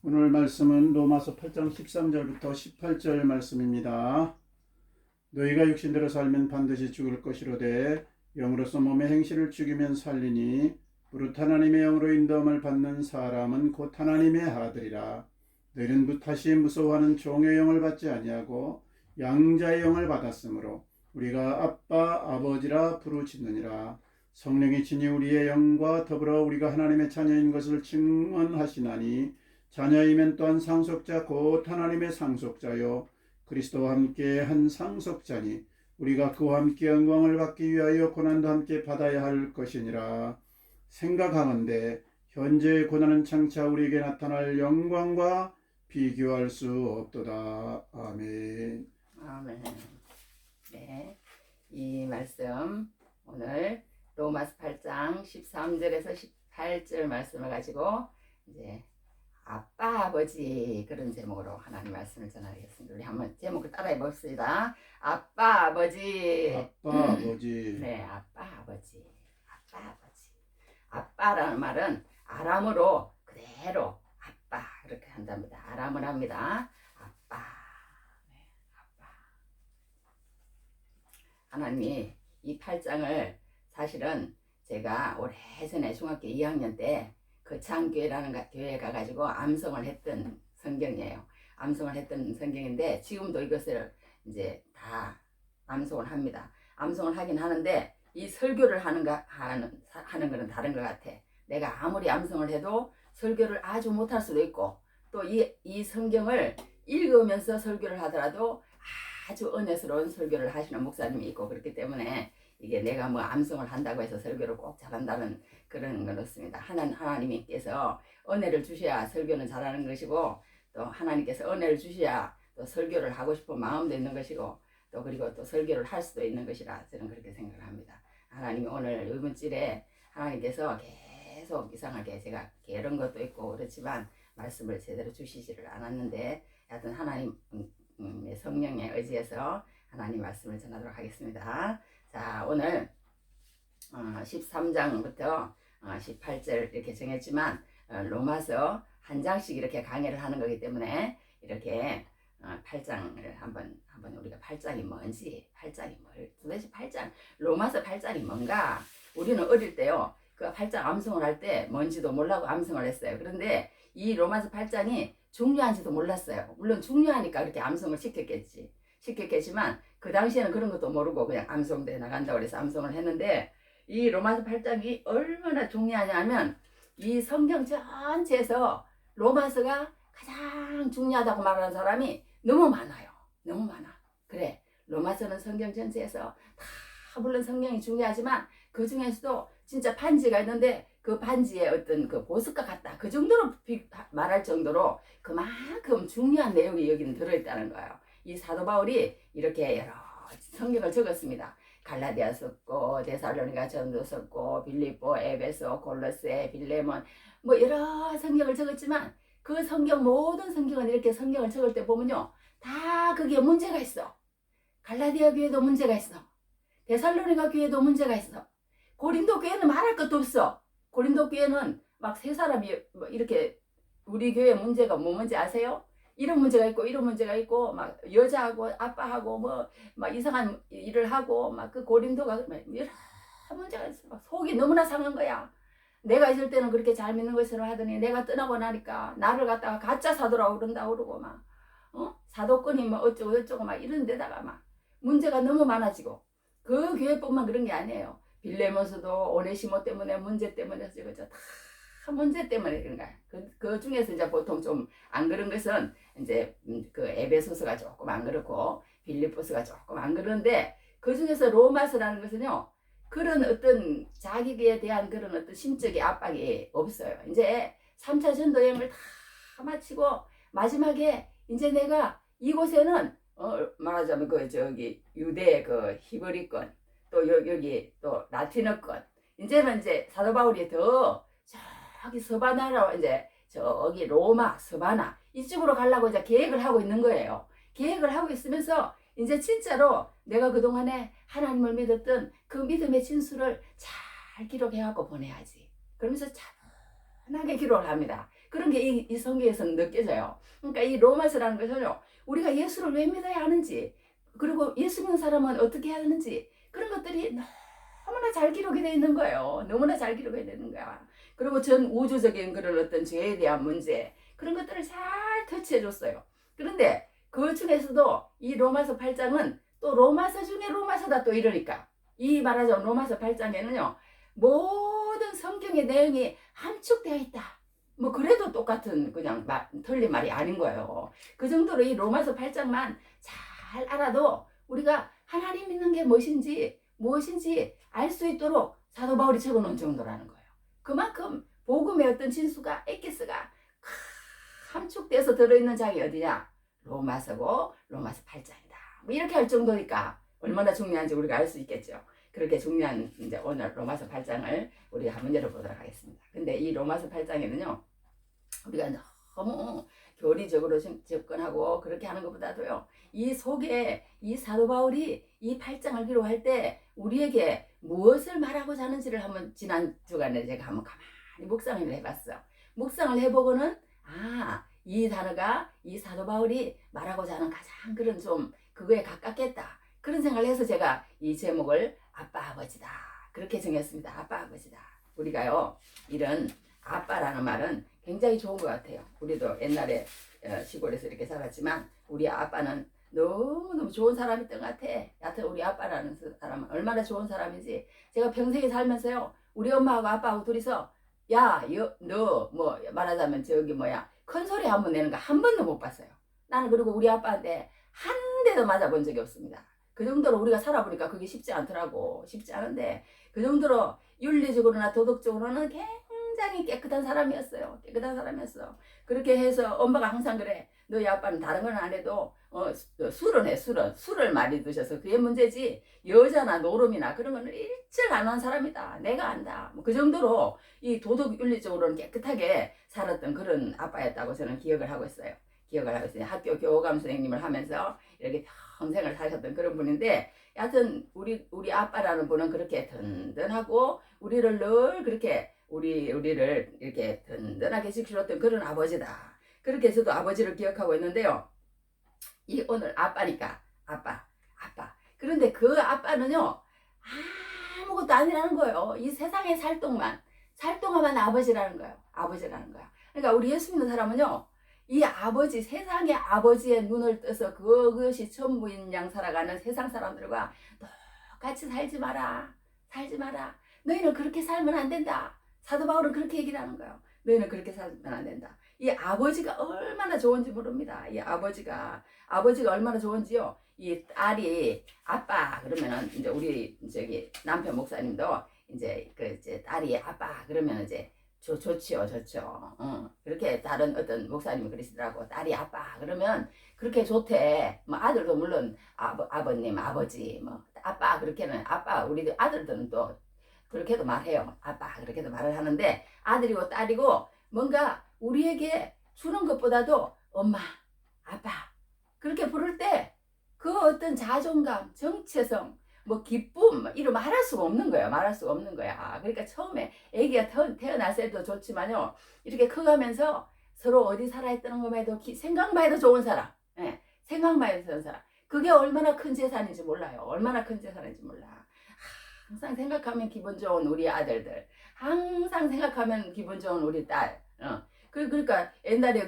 오늘 말씀은 로마서 8장 13절부터 18절 말씀입니다. 너희가 육신대로 살면 반드시 죽을 것이로되 영으로서 몸의 행실을 죽이면 살리니 무릇 하나님의 영으로 인도함을 받는 사람은 곧 하나님의 아들이라. 너희는 다시 무서워하는 종의 영을 받지 아니하고 양자의 영을 받았으므로 우리가 아빠 아버지라 부르짖느니라. 성령이 친히 우리의 영과 더불어 우리가 하나님의 자녀인 것을 증언하시나니 자녀이면 또한 상속자 곧 하나님의 상속자요 그리스도와 함께 한 상속자니 우리가 그와 함께 영광을 받기 위하여 고난도 함께 받아야 할 것이니라. 생각하건대 현재의 고난은 장차 우리에게 나타날 영광과 비교할 수 없도다. 아멘. 아멘. 네, 이 말씀 오늘 로마서 8장 13절에서 18절 말씀을 가지고 이제 아빠 아버지 그런 제목으로 하나님 말씀을 전하겠습니다. 우리 한번 제목을 따라해 봅시다. 아빠 아버지. 아빠 아버지. 네, 아빠 아버지. 아빠 아버지. 아빠라는 말은 아람어로 그대로 아빠 이렇게 한답니다. 아람을 합니다. 아빠. 네, 아빠. 하나님이 이 8장을 사실은 제가 오래전에 중학교 2학년 때 거창교회라는 교회에 가가지고 암송을 했던 성경이에요. 암송을 했던 성경인데 지금도 이것을 이제 다 암송을 합니다. 암송을 하긴 하는데 이 설교를 하는 거는 다른 것 같아. 내가 아무리 암송을 해도 설교를 아주 못할 수도 있고 또 이 성경을 읽으면서 설교를 하더라도 아주 은혜스러운 설교를 하시는 목사님이 있고 그렇기 때문에 이게 내가 뭐 암송을 한다고 해서 설교를 꼭 잘한다는 그런 건 없습니다. 하나님께서 은혜를 주셔야 설교는 잘하는 것이고 또 하나님께서 은혜를 주셔야 또 설교를 하고 싶은 마음도 있는 것이고 또 그리고 또 설교를 할 수도 있는 것이라 저는 그렇게 생각을 합니다. 하나님이 오늘 이번 주일에 하나님께서 계속 이상하게 제가 게으른 것도 있고 그렇지만 말씀을 제대로 주시지를 않았는데 하여튼 하나님 성령에 의지해서 하나님 말씀을 전하도록 하겠습니다. 자, 오늘 13장부터 18절 이렇게 정했지만 로마서 한 장씩 이렇게 강의를 하는 거기 때문에 이렇게 8장을 한번 우리가 8장이 뭔지 도대체 8장 로마서 8장이 뭔가 우리는 어릴 때요 그 8장 암송을 할 때 뭔지도 몰라고 암송을 했어요. 그런데 이 로마서 8장이 중요한지도 몰랐어요. 물론 중요하니까 그렇게 암송을 시켰겠지만 그 당시에는 그런 것도 모르고 그냥 암송돼 나간다고 그래서 암송을 했는데 이 로마서 8장이 얼마나 중요하냐면 이 성경 전체에서 로마서가 가장 중요하다고 말하는 사람이 너무 많아요. 너무 많아. 그래, 로마서는 성경 전체에서 다 물론 성경이 중요하지만 그 중에서도 진짜 반지가 있는데 그 반지의 어떤 그 보석과 같다. 그 정도로 말할 정도로 그만큼 중요한 내용이 여기는 들어있다는 거예요. 이 사도 바울이 이렇게 여러 성경을 적었습니다. 갈라디아 썼고 데살로니가 전도 썼고 빌립보, 에베소, 골로새, 빌레몬 뭐 여러 성경을 적었지만 그 성경 모든 성경은 이렇게 성경을 적을 때 보면요 다 거기에 문제가 있어. 갈라디아 교회도 문제가 있어. 데살로니가 교회도 문제가 있어. 고린도 교회는 말할 것도 없어. 고린도 교회는 막 세 사람이 뭐 이렇게 우리 교회 문제가 뭐 뭔지 아세요? 이런 문제가 있고 이런 문제가 있고 막 여자하고 아빠하고 뭐 막 이상한 일을 하고 막 그 고린도가 여러 문제가 있어. 막 속이 너무나 상한 거야. 내가 있을 때는 그렇게 잘 믿는 것으로 하더니 내가 떠나고 나니까 나를 갖다가 가짜 사도라고 그런다고 그러고 막 사도권이 뭐 어쩌고 저쩌고 막 이런 데다가 막 문제가 너무 많아지고 그 교회뿐만 그런 게 아니에요. 빌레몬스도 오네시모 때문에 문제 때문에 저거저 다 문제 때문에 그런 거야. 그 중에서 이제 보통 좀 안 그런 것은 이제 그 에베소서가 조금 안 그렇고 빌립보서가 조금 안 그런데 그 중에서 로마서라는 것은요 그런 어떤 자기에 대한 그런 어떤 심적인 압박이 없어요. 이제 3차 전도 여행을 다 마치고 마지막에 이제 내가 이곳에는 말하자면 그 저기 유대 그 히브리권 또 여기 또 라틴어권 이제는 이제 사도 바울이 더 저기 서바나로 이제 저기 로마 서바나 이쪽으로 가려고 이제 계획을 하고 있는 거예요. 계획을 하고 있으면서 이제 진짜로 내가 그동안에 하나님을 믿었던 그 믿음의 진수를 잘 기록해갖고 보내야지. 그러면서 차분하게 기록을 합니다. 그런 게 이 성경에서는 느껴져요. 그러니까 이 로마서라는 것은요, 우리가 예수를 왜 믿어야 하는지, 그리고 예수 믿는 사람은 어떻게 해야 하는지, 그런 것들이 너무나 잘 기록이 되어 있는 거예요. 너무나 잘 기록이 되는 거야. 그리고 전 우주적인 그런 어떤 죄에 대한 문제, 그런 것들을 잘 터치해 줬어요. 그런데 그 중에서도 이 로마서 8장은 또 로마서 중에 로마서다 또 이러니까, 이 말하자면 로마서 8장에는요 모든 성경의 내용이 함축되어 있다. 뭐 그래도 똑같은 그냥 틀린 말이 아닌 거예요. 그 정도로 이 로마서 8장만 잘 알아도 우리가 하나님 믿는 게 무엇인지 알 수 있도록 사도 바울이 적어놓은 정도라는 거예요. 그만큼 복음의 어떤 진수가 엑기스가 함축돼서 들어있는 장이 어디냐? 로마서고 로마서 8장이다. 뭐 이렇게 할 정도니까 얼마나 중요한지 우리가 알 수 있겠죠. 그렇게 중요한 이제 오늘 로마서 8장을 우리가 한번 열어보도록 하겠습니다. 근데 이 로마서 8장에는요, 우리가 너무 교리적으로 접근하고 그렇게 하는 것보다도요, 이 속에 이 사도 바울이 이 8장을 기록할 때 우리에게 무엇을 말하고자 하는지를 한번 지난 주간에 제가 한번 가만히 묵상을 해봤어요. 묵상을 해보고는 이 단어가 이 사도 바울이 말하고자 하는 가장 그런 좀 그거에 가깝겠다, 그런 생각을 해서 제가 이 제목을 아빠 아버지다 그렇게 정했습니다. 아빠 아버지다. 우리가요, 이런 아빠라는 말은 굉장히 좋은 것 같아요. 우리도 옛날에 시골에서 이렇게 살았지만 우리 아빠는 너무너무 좋은 사람이었던 것 같아. 여하튼 우리 아빠라는 사람은 얼마나 좋은 사람인지 제가 평생에 살면서요, 우리 엄마하고 아빠하고 둘이서 너 뭐 말하자면 저기 뭐야 큰 소리 한번 내는 거 한 번도 못 봤어요. 나는 그리고 우리 아빠한테 한 대도 맞아본 적이 없습니다. 그 정도로 우리가 살아보니까 그게 쉽지 않더라고. 쉽지 않은데 그 정도로 윤리적으로나 도덕적으로는 굉장히 깨끗한 사람이었어요. 깨끗한 사람이었어. 그렇게 해서 엄마가 항상 그래. 너희 아빠는 다른 건 안 해도 술은 해. 술을 많이 드셔서 그게 문제지, 여자나 노름이나 그런 거는 일절 안 한 사람이다. 내가 안다. 뭐 그 정도로 이 도덕 윤리적으로는 깨끗하게 살았던 그런 아빠였다고 저는 기억을 하고 있어요. 학교 교감 선생님을 하면서 이렇게 평생을 사셨던 그런 분인데, 여하튼 우리 아빠라는 분은 그렇게 든든하고 우리를 늘 그렇게 우리를 이렇게 든든하게 지켜줬던 그런 아버지다. 그렇게 저도 아버지를 기억하고 있는데요. 이 오늘 아빠니까 아빠. 그런데 그 아빠는요, 아무것도 아니라는 거예요. 이 세상에 살 동안만 아버지라는 거예요. 그러니까 우리 예수 믿는 사람은요, 이 아버지, 세상의 아버지의 눈을 떠서 그것이 전부인 양 살아가는 세상 사람들과 똑같이 살지 마라. 너희는 그렇게 살면 안 된다. 사도 바울은 그렇게 얘기를 하는 거예요. 너희는 그렇게 살면 안 된다. 이 아버지가 얼마나 좋은지 모릅니다. 이 아버지가 얼마나 좋은지요. 이 딸이 아빠 그러면은 이제 우리 저기 남편 목사님도 이제 딸이 아빠 그러면 이제 좋지요. 그렇게 다른 어떤 목사님이 그러시더라고. 딸이 아빠 그러면 그렇게 좋대. 뭐 아들도 물론 아버님, 아버지, 뭐 아빠 그렇게는 아빠, 우리 아들들은 또 그렇게도 말해요. 아빠 그렇게도 말을 하는데, 아들이고 딸이고 뭔가 우리에게 주는 것보다도 엄마, 아빠 그렇게 부를 때 그 어떤 자존감, 정체성, 뭐 기쁨 이런 말할 수가 없는 거야. 그러니까 처음에 아기가 태어났을 때도 좋지만요, 이렇게 커가면서 서로 어디 살아있다는 것만 해도 생각만 해도 좋은 사람, 생각만 해도 좋은 사람, 그게 얼마나 큰 재산인지 몰라요. 항상 생각하면 기분 좋은 우리 아들들, 항상 생각하면 기분 좋은 우리 딸. 그러니까 옛날에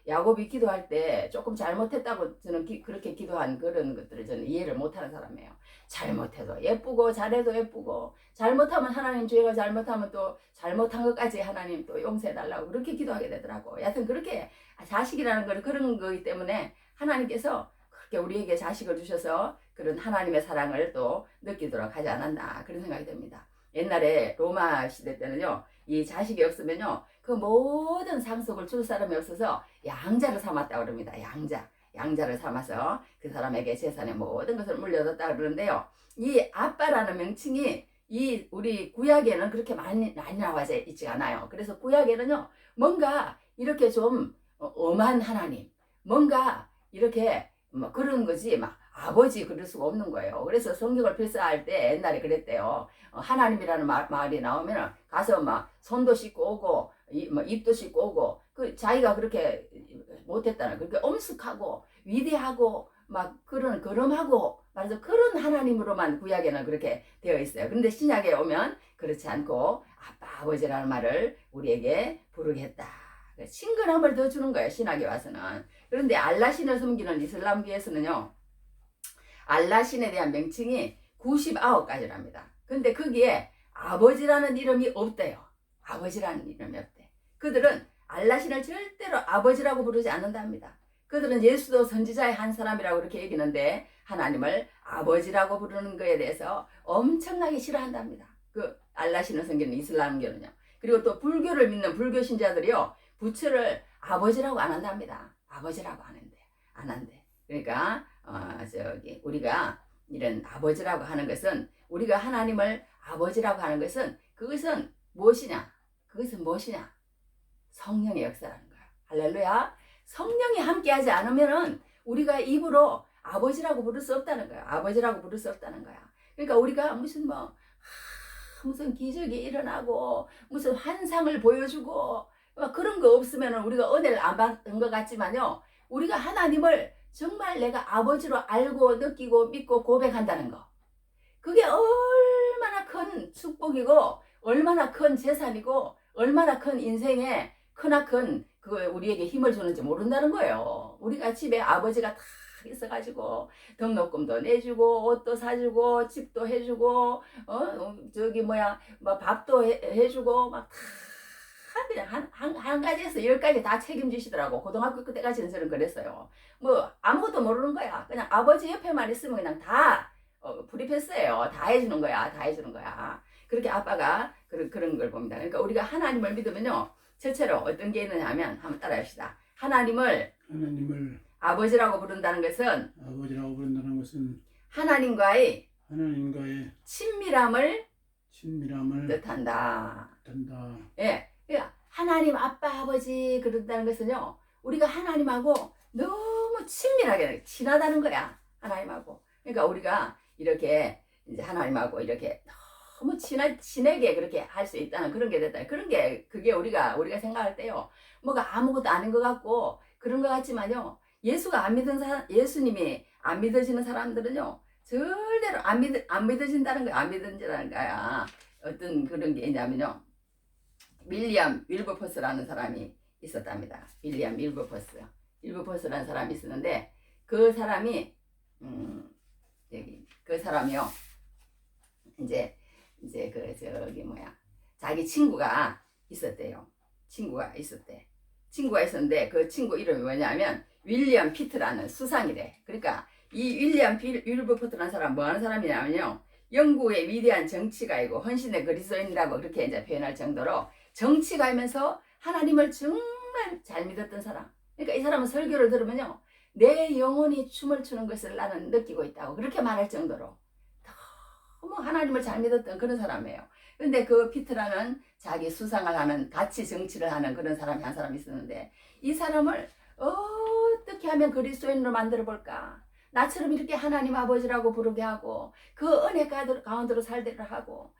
야곱이 기도할 때 조금 잘못했다고 저는 그렇게 기도한 그런 것들을 저는 이해를 못하는 사람이에요. 잘못해도 예쁘고 잘해도 예쁘고, 잘못하면 하나님, 죄가 잘못하면 또 잘못한 것까지 하나님 또 용서해달라고 그렇게 기도하게 되더라고. 여하튼 그렇게 자식이라는 건 그런 거기 때문에 하나님께서 그렇게 우리에게 자식을 주셔서 그런 하나님의 사랑을 또 느끼도록 하지 않았나, 그런 생각이 듭니다. 옛날에 로마 시대 때는요, 이 자식이 없으면요, 그 모든 상속을 줄 사람이 없어서 양자를 삼았다 그럽니다. 양자를 삼아서 그 사람에게 재산의 모든 것을 물려줬다 그러는데요, 이 아빠라는 명칭이 이 우리 구약에는 그렇게 많이 나와 있지 않아요. 그래서 구약에는요, 뭔가 이렇게 좀 엄한 하나님, 뭔가 이렇게 뭐 그런 거지 막 아버지 그럴 수가 없는 거예요. 그래서 성경을 필사할 때 옛날에 그랬대요. 하나님이라는 말이 나오면 가서 막 손도 씻고 오고 뭐 입도 씻고 오고 그 자기가 그렇게 못했다는 그렇게 엄숙하고 위대하고 막 그런 걸음하고 말해서 그런 하나님으로만 구약에는 그렇게 되어 있어요. 그런데 신약에 오면 그렇지 않고 아빠 아버지라는 말을 우리에게 부르겠다. 친근함을 더 주는 거예요. 신약에 와서는. 그런데 알라신을 섬기는 이슬람교에서는요. 알라신에 대한 명칭이 99가지랍니다. 근데 거기에 아버지라는 이름이 없대요. 아버지라는 이름이 없대. 그들은 알라신을 절대로 아버지라고 부르지 않는답니다. 그들은 예수도 선지자의 한 사람이라고 그렇게 여기는데 하나님을 아버지라고 부르는 것에 대해서 엄청나게 싫어한답니다. 그 알라신을 섬기는 이슬람교는요. 그리고 또 불교를 믿는 불교 신자들이요. 부처를 아버지라고 안 한답니다. 아버지라고 안 한대. 그러니까 우리가 이런 아버지라고 하는 것은 우리가 하나님을 아버지라고 하는 것은 그것은 무엇이냐? 그것은 무엇이냐? 성령의 역사라는 거야. 할렐루야. 성령이 함께하지 않으면은 우리가 입으로 아버지라고 부를 수 없다는 거야. 아버지라고 부를 수 없다는 거야. 그러니까 우리가 무슨 기적이 일어나고 무슨 환상을 보여주고 막 그런 거 없으면은 우리가 은혜를 안 받은 것 같지만요. 우리가 하나님을 정말 내가 아버지로 알고 느끼고 믿고 고백한다는 거. 그게 얼마나 큰 축복이고 얼마나 큰 재산이고 얼마나 큰 인생에 크나큰 우리에게 힘을 주는지 모른다는 거예요. 우리가 집에 아버지가 다 있어가지고 등록금도 내주고 옷도 사주고 집도 해주고 밥도 해주고 막 다 그냥 한 가지에서 10가지 다 책임지시더라고. 고등학교 때까지는 저는 그랬어요. 뭐 아무것도 모르는 거야. 그냥 아버지 옆에만 있으면 그냥 다 프리패스예요. 다 해주는 거야. 다 해주는 거야. 그렇게 아빠가 그런 걸 봅니다. 그러니까 우리가 하나님을 믿으면요. 첫째로 어떤 게 있느냐 하면 한번 따라합시다. 하나님을 아버지라고 부른다는 것은 하나님과의 친밀함을 뜻한다. 예. 그러니까 하나님 아빠 아버지 그런다는 것은요. 우리가 하나님하고 너무 친밀하게 친하다는 거야. 하나님하고. 그러니까 우리가 이렇게 이제 하나님하고 이렇게 너무 친하게 그렇게 할 수 있다는 그런 게 됐다. 그게 우리가 생각할 때요. 뭐가 아무것도 아닌 것 같고 그런 것 같지만요. 예수님이 안 믿어지는 사람들은요. 절대로 안 믿어진다는 거야. 안 믿어진다는 거야. 어떤 그런 게 있냐면요. 윌리엄 윌버포스라는 사람이 있었답니다. 윌리엄 윌버포스라는 사람이 있었는데 그 사람이 그 사람이요. 이제 자기 친구가 있었대요. 친구가 있었는데 그 친구 이름이 뭐냐면 윌리엄 피트라는 수상이래. 그러니까 이 윌리엄 윌버포스라는 사람 뭐 하는 사람이냐면요. 영국의 위대한 정치가이고 헌신의 그리스도인이라고 그렇게 이제 표현할 정도로 정치가이면서 하나님을 정말 잘 믿었던 사람. 그러니까 이 사람은 설교를 들으면요. 내 영혼이 춤을 추는 것을 나는 느끼고 있다고 그렇게 말할 정도로 너무 하나님을 잘 믿었던 그런 사람이에요. 근데 그 피트라는 자기 수상을 하는 같이 정치를 하는 그런 사람이 한 사람이 있었는데 이 사람을 어떻게 하면 그리스도인으로 만들어 볼까? 나처럼 이렇게 하나님 아버지라고 부르게 하고 그 은혜 가운데로 살도록 하고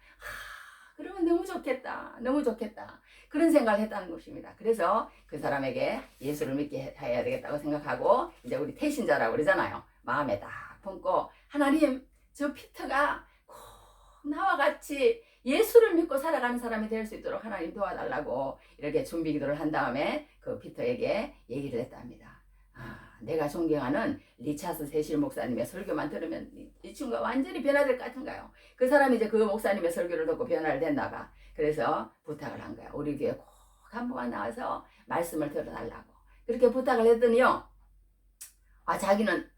그러면 너무 좋겠다. 그런 생각을 했다는 것입니다. 그래서 그 사람에게 예수를 믿게 해야 되겠다고 생각하고 이제 우리 태신자라고 그러잖아요. 마음에 딱 품고 하나님 저 피터가 꼭 나와 같이 예수를 믿고 살아가는 사람이 될 수 있도록 하나님 도와달라고 이렇게 준비 기도를 한 다음에 그 피터에게 얘기를 했답니다. 내가 존경하는 리차스 세실 목사님의 설교만 들으면 이 친구가 완전히 변화될 것 같은가요? 그 사람이 이제 그 목사님의 설교를 듣고 변화를 됐나 봐. 그래서 부탁을 한 거야. 우리 교회 꼭 한 번만 나와서 말씀을 들어달라고. 그렇게 부탁을 했더니요. 자기는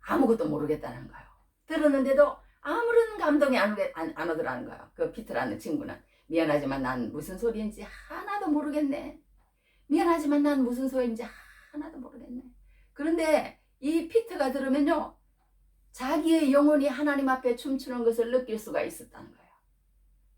아무것도 모르겠다는 거예요. 들었는데도 아무런 감동이 안 오더라는 거예요. 그 피트라는 친구는. 미안하지만 난 무슨 소리인지 하나도 모르겠네. 그런데 이 피트가 들으면요. 자기의 영혼이 하나님 앞에 춤추는 것을 느낄 수가 있었다는 거예요.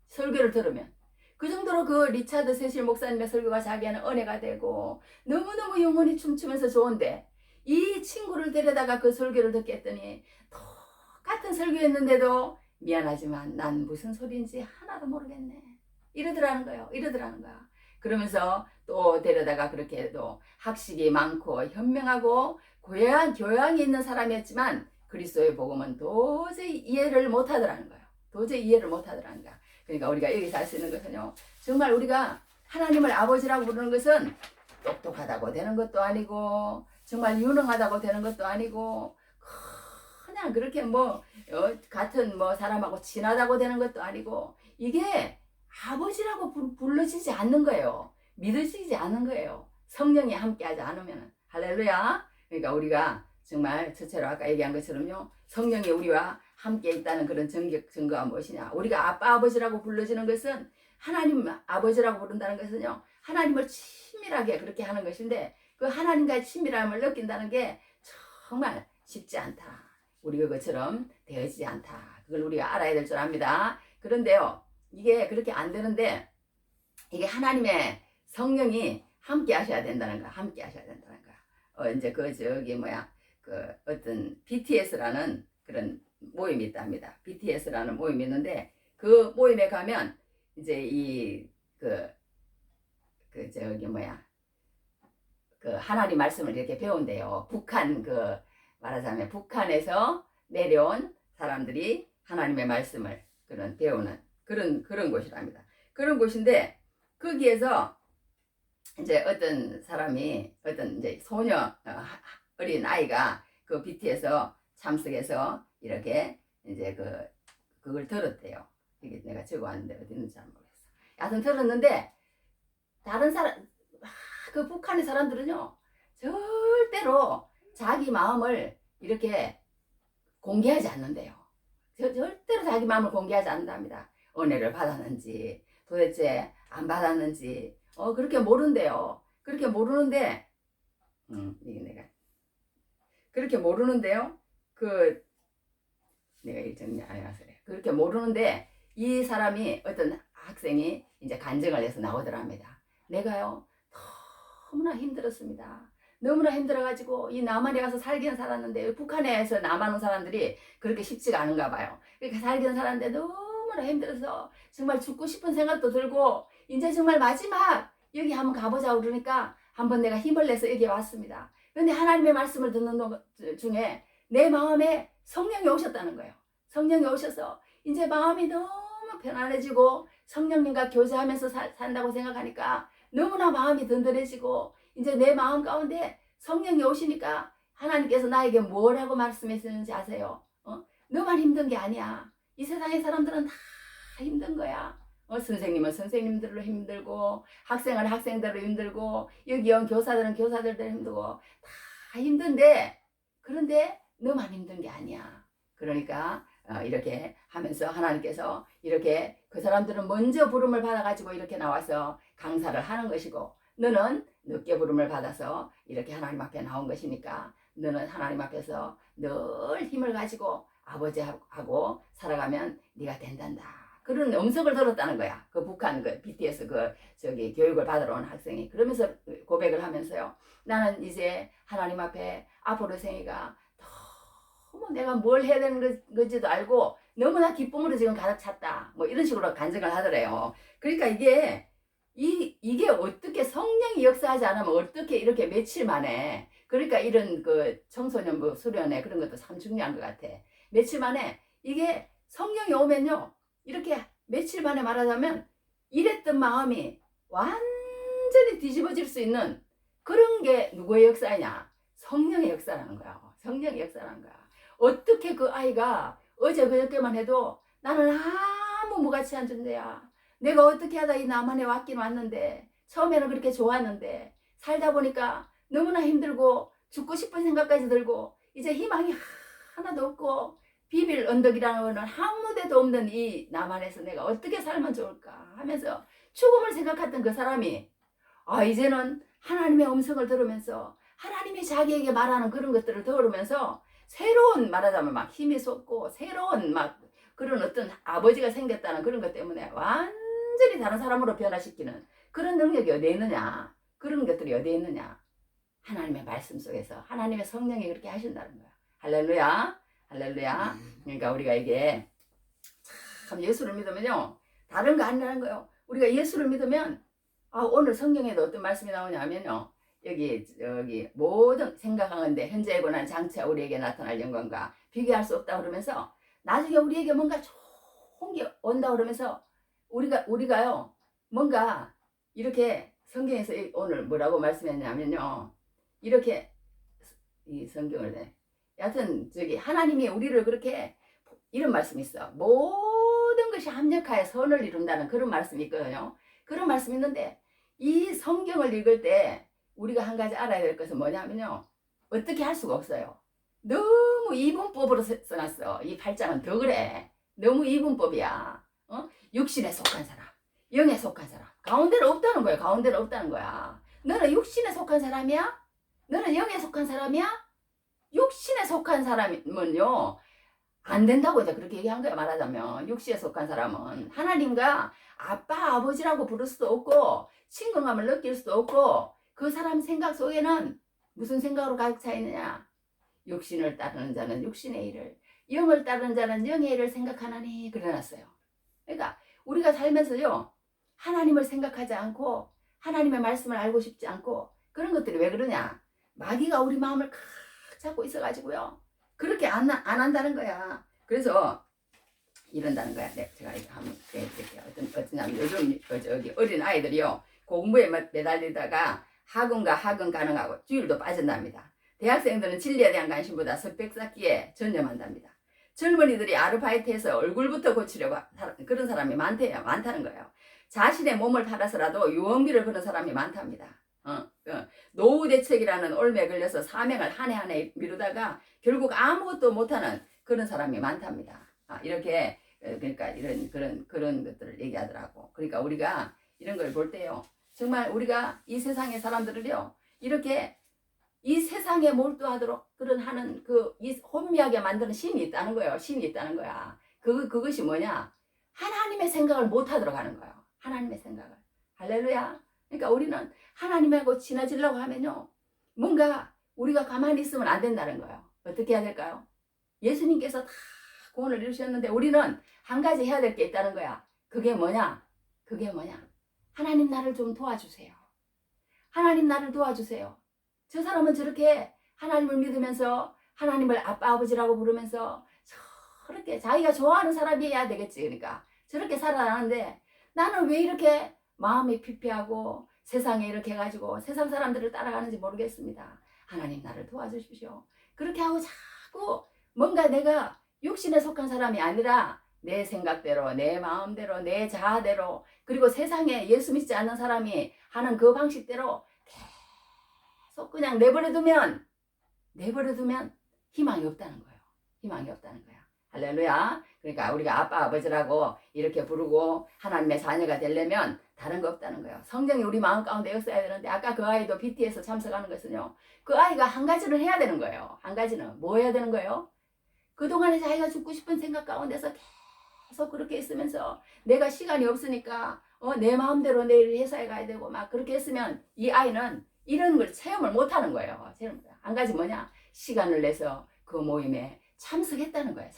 설교를 들으면. 그 정도로 그 리차드 세실 목사님의 설교가 자기에는 은혜가 되고 너무너무 영혼이 춤추면서 좋은데 이 친구를 데려다가 그 설교를 듣게 했더니 똑같은 설교였는데도 미안하지만 난 무슨 소리인지 하나도 모르겠네. 이러더라는 거야. 그러면서 또 데려다가 그렇게 또 학식이 많고 현명하고 교양이 있는 사람이었지만 그리스도의 복음은 도저히 이해를 못하더라는 거예요. 도저히 이해를 못하더라는 거야. 그러니까 우리가 여기서 할 수 있는 것은요, 정말 우리가 하나님을 아버지라고 부르는 것은 똑똑하다고 되는 것도 아니고 정말 유능하다고 되는 것도 아니고 그냥 그렇게 같은 사람하고 친하다고 되는 것도 아니고 이게 아버지라고 불러지지 않는 거예요. 믿어지지 않는 거예요. 성령이 함께하지 않으면. 할렐루야. 그러니까 우리가 정말 첫째로 아까 얘기한 것처럼요, 성령이 우리와 함께 있다는 그런 증거가 무엇이냐. 우리가 아빠 아버지라고 불러지는 것은 하나님 아버지라고 부른다는 것은요, 하나님을 친밀하게 그렇게 하는 것인데 그 하나님과의 친밀함을 느낀다는 게 정말 쉽지 않다. 우리 그것처럼 되어지지 않다. 그걸 우리가 알아야 될 줄 압니다. 그런데요, 이게 그렇게 안 되는데 이게 하나님의 성령이 함께 하셔야 된다는 거야. 함께 하셔야 된다는 거야. 이제 어떤 BTS라는 그런 모임이 있답니다. BTS라는 모임이 있는데 그 모임에 가면 이제 하나님 말씀을 이렇게 배운대요. 말하자면 북한에서 내려온 사람들이 하나님의 말씀을 배우는 그런 곳이랍니다. 그런 곳인데 거기에서 이제 어떤 사람이 이제 어린 아이가 그 BT에서 참석해서 이렇게 이제 그걸 들었대요. 이게 내가 적어왔는데 어디 있는지 잘 모르겠어. 여하튼 들었는데 다른 사람 그 북한의 사람들은요 절대로 자기 마음을 이렇게 공개하지 않는데요. 절대로 자기 마음을 공개하지 않는답니다. 은혜를 받았는지 도대체 안 받았는지 그렇게 모른대요. 그렇게 모르는데 이게 내가 그렇게 모르는데요. 내가 이 정리 안 해서 그래. 그렇게 모르는데 이 사람이 어떤 학생이 이제 간증을 해서 나오더랍니다. 내가요 너무나 힘들었습니다. 너무나 힘들어가지고 이 남한에 가서 살기는 살았는데 북한에서 남하는 사람들이 그렇게 쉽지가 않은가 봐요. 그러니까 살기는 살았는데 너무나 힘들어서 정말 죽고 싶은 생각도 들고 이제 정말 마지막 여기 한번 가보자고 그러니까 한번 내가 힘을 내서 여기 왔습니다. 그런데 하나님의 말씀을 듣는 중에 내 마음에 성령이 오셨다는 거예요. 성령이 오셔서 이제 마음이 너무 편안해지고 성령님과 교제하면서 산다고 생각하니까 너무나 마음이 든든해지고 이제 내 마음 가운데 성령이 오시니까 하나님께서 나에게 뭐라고 말씀하시는지 아세요? 너만 힘든 게 아니야. 이 세상의 사람들은 다 힘든 거야. 선생님은 선생님들로 힘들고 학생은 학생들로 힘들고 여기 온 교사들은 교사들대로 힘들고 다 힘든데 그런데 너만 힘든 게 아니야. 그러니까 이렇게 하면서 하나님께서 이렇게 그 사람들은 먼저 부름을 받아가지고 이렇게 나와서 강사를 하는 것이고 너는 늦게 부름을 받아서 이렇게 하나님 앞에 나온 것이니까 너는 하나님 앞에서 늘 힘을 가지고 아버지하고 살아가면 네가 된단다. 그런 음성을 들었다는 거야. 그 북한 BTS 교육을 받으러 온 학생이. 그러면서 고백을 하면서요. 나는 이제 하나님 앞에 앞으로 생애가 너무 내가 뭘 해야 되는 건지도 알고 너무나 기쁨으로 지금 가득 찼다. 이런 식으로 간증을 하더래요. 그러니까 이게 어떻게 성령이 역사하지 않으면 어떻게 이렇게 며칠 만에 그러니까 이런 청소년부 수련회 그런 것도 참 중요한 것 같아. 며칠 만에 이게 성령이 오면요. 이렇게 며칠 만에 말하자면 이랬던 마음이 완전히 뒤집어질 수 있는 그런 게 누구의 역사냐? 성령의 역사라는 거야. 성령의 역사라는 거야. 어떻게 그 아이가 어제 그저께만 해도 나는 아무 무가치한 존재야. 내가 어떻게 하다 이 남한에 왔긴 왔는데 처음에는 그렇게 좋았는데 살다 보니까 너무나 힘들고 죽고 싶은 생각까지 들고 이제 희망이 하나도 없고 비빌 언덕이라는 거는 아무 데도 없는 이 남한에서 내가 어떻게 살면 좋을까 하면서 죽음을 생각했던 그 사람이 이제는 하나님의 음성을 들으면서 하나님이 자기에게 말하는 그런 것들을 들으면서 새로운 말하자면 막 힘이 솟고 새로운 막 그런 어떤 아버지가 생겼다는 그런 것 때문에 완전히 다른 사람으로 변화시키는 그런 능력이 어디에 있느냐? 그런 것들이 어디에 있느냐? 하나님의 말씀 속에서 하나님의 성령이 그렇게 하신다는 거야. 할렐루야. 할렐루야. 그러니까 우리가 이게 참 예수를 믿으면요. 다른 거 아니라는 거예요. 우리가 예수를 믿으면 오늘 성경에도 어떤 말씀이 나오냐면요. 여기 모든 생각하는데 현재에 관한 장차 우리에게 나타날 영광과 비교할 수 없다 그러면서 나중에 우리에게 뭔가 좋은 게 온다 그러면서 우리가요 뭔가 이렇게 성경에서 오늘 뭐라고 말씀했냐면요. 이렇게 이 성경을 여하튼 하나님이 우리를 그렇게 이런 말씀이 있어. 모든 것이 합력하여 선을 이룬다는 그런 말씀이 있거든요. 그런 말씀이 있는데 이 성경을 읽을 때 우리가 한 가지 알아야 될 것은 뭐냐면요. 어떻게 할 수가 없어요. 너무 이분법으로 써놨어. 이 8장은 더 그래. 너무 이분법이야. 육신에 속한 사람, 영에 속한 사람. 가운데는 없다는 거야. 가운데는 없다는 거야. 너는 육신에 속한 사람이야? 너는 영에 속한 사람이야? 육신에 속한 사람은요. 안 된다고 이제 그렇게 얘기한 거야. 말하자면 육신에 속한 사람은 하나님과 아빠 아버지라고 부를 수도 없고 친근감을 느낄 수도 없고 그 사람 생각 속에는 무슨 생각으로 가득 차 있느냐. 육신을 따르는 자는 육신의 일을, 영을 따르는 자는 영의 일을 생각하나니 그래놨어요. 그러니까 우리가 살면서요 하나님을 생각하지 않고 하나님의 말씀을 알고 싶지 않고 그런 것들이 왜 그러냐. 마귀가 우리 마음을 칵 잡고 있어가지고요 그렇게 안 한다는 거야. 그래서 이런다는 거야. 네, 제가 이거 한번 해드릴게요. 어떠냐면 요즘 저기 어린 아이들이요 공부에 매달리다가 학원과 학원 가능하고 주일도 빠진답니다. 대학생들은 진리에 대한 관심보다 스펙 쌓기에 전념한답니다. 젊은이들이 아르바이트해서 얼굴부터 고치려고 그런 사람이 많다는 거예요. 자신의 몸을 팔아서라도 유언비를 거는 사람이 많답니다. 노후 대책이라는 올매에 걸려서 사명을 한 해 한 해 미루다가 결국 아무것도 못하는 그런 사람이 많답니다. 이렇게 그러니까 그런 것들을 얘기하더라고. 그러니까 우리가 이런 걸 볼 때요, 정말 우리가 이 세상의 사람들을요, 이렇게 이 세상에 몰두하도록 하는 이 혼미하게 만드는 신이 있다는 거예요. 신이 있다는 거야. 그것이 뭐냐? 하나님의 생각을 못하도록 하는 거예요. 하나님의 생각을. 할렐루야. 그러니까 우리는 하나님하고 친해지려고 하면요, 뭔가 우리가 가만히 있으면 안 된다는 거예요. 어떻게 해야 될까요? 예수님께서 다 구원을 이루셨는데 우리는 한 가지 해야 될 게 있다는 거야. 그게 뭐냐? 하나님 나를 좀 도와주세요. 하나님 나를 도와주세요. 저 사람은 저렇게 하나님을 믿으면서 하나님을 아빠 아버지라고 부르면서 저렇게 자기가 좋아하는 사람이어야 되겠지. 그러니까 저렇게 살아가는데 나는 왜 이렇게 마음이 피폐하고 세상에 이렇게 해가지고 세상 사람들을 따라가는지 모르겠습니다. 하나님 나를 도와주십시오. 그렇게 하고 자꾸 뭔가 내가 육신에 속한 사람이 아니라 내 생각대로, 내 마음대로, 내 자아대로, 그리고 세상에 예수 믿지 않는 사람이 하는 그 방식대로 계속 그냥 내버려두면 희망이 없다는 거예요. 희망이 없다는 거야. 할렐루야. 그러니까 우리가 아빠 아버지라고 이렇게 부르고 하나님의 자녀가 되려면 다른 거 없다는 거예요. 성경이 우리 마음 가운데 있어야 되는데 아까 그 아이도 BT에서 참석하는 것은요, 그 아이가 한 가지는 해야 되는 거예요. 한 가지는 뭐 해야 되는 거예요? 그동안에 자기가 죽고 싶은 생각 가운데서 계속 그렇게 있으면서 내가 시간이 없으니까 내 마음대로 내일 회사에 가야 되고 막 그렇게 했으면 이 아이는 이런 걸 체험을 못 하는 거예요. 한 가지 뭐냐? 시간을 내서 그 모임에 참석했다는 거야.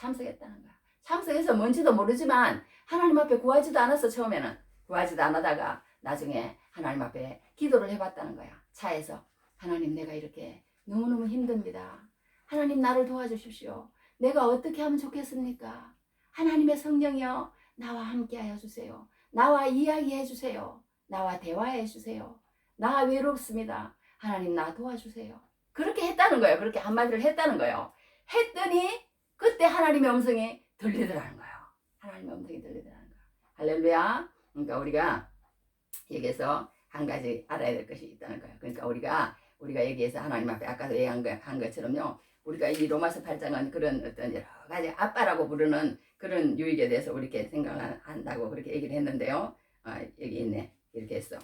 참석해서 뭔지도 모르지만 하나님 앞에 구하지도 않았어. 처음에는 구하지도 않다가 나중에 하나님 앞에 기도를 해봤다는 거야. 차에서 하나님 내가 이렇게 너무너무 힘듭니다. 하나님 나를 도와주십시오. 내가 어떻게 하면 좋겠습니까? 하나님의 성령이여 나와 함께 하여 주세요. 나와 이야기해 주세요. 나와 대화해 주세요. 나 외롭습니다. 하나님 나 도와주세요. 그렇게 했다는 거예요. 그렇게 한마디를 했다는 거예요. 했더니 그때 하나님의 음성이 들리더라는 거예요. 하나님의 음성이 들리더라는 거예요. 할렐루야. 그러니까 우리가 여기서 한 가지 알아야 될 것이 있다는 거예요. 그러니까 우리가 여기에서 하나님 앞에 아까도 얘기한 것처럼요, 우리가 이 로마서 8장은 그런 어떤 여러 가지 아빠라고 부르는 그런 유익에 대해서 우리 이렇게 생각을 한다고 그렇게 얘기를 했는데요. 여기 있네. 이렇게 했어.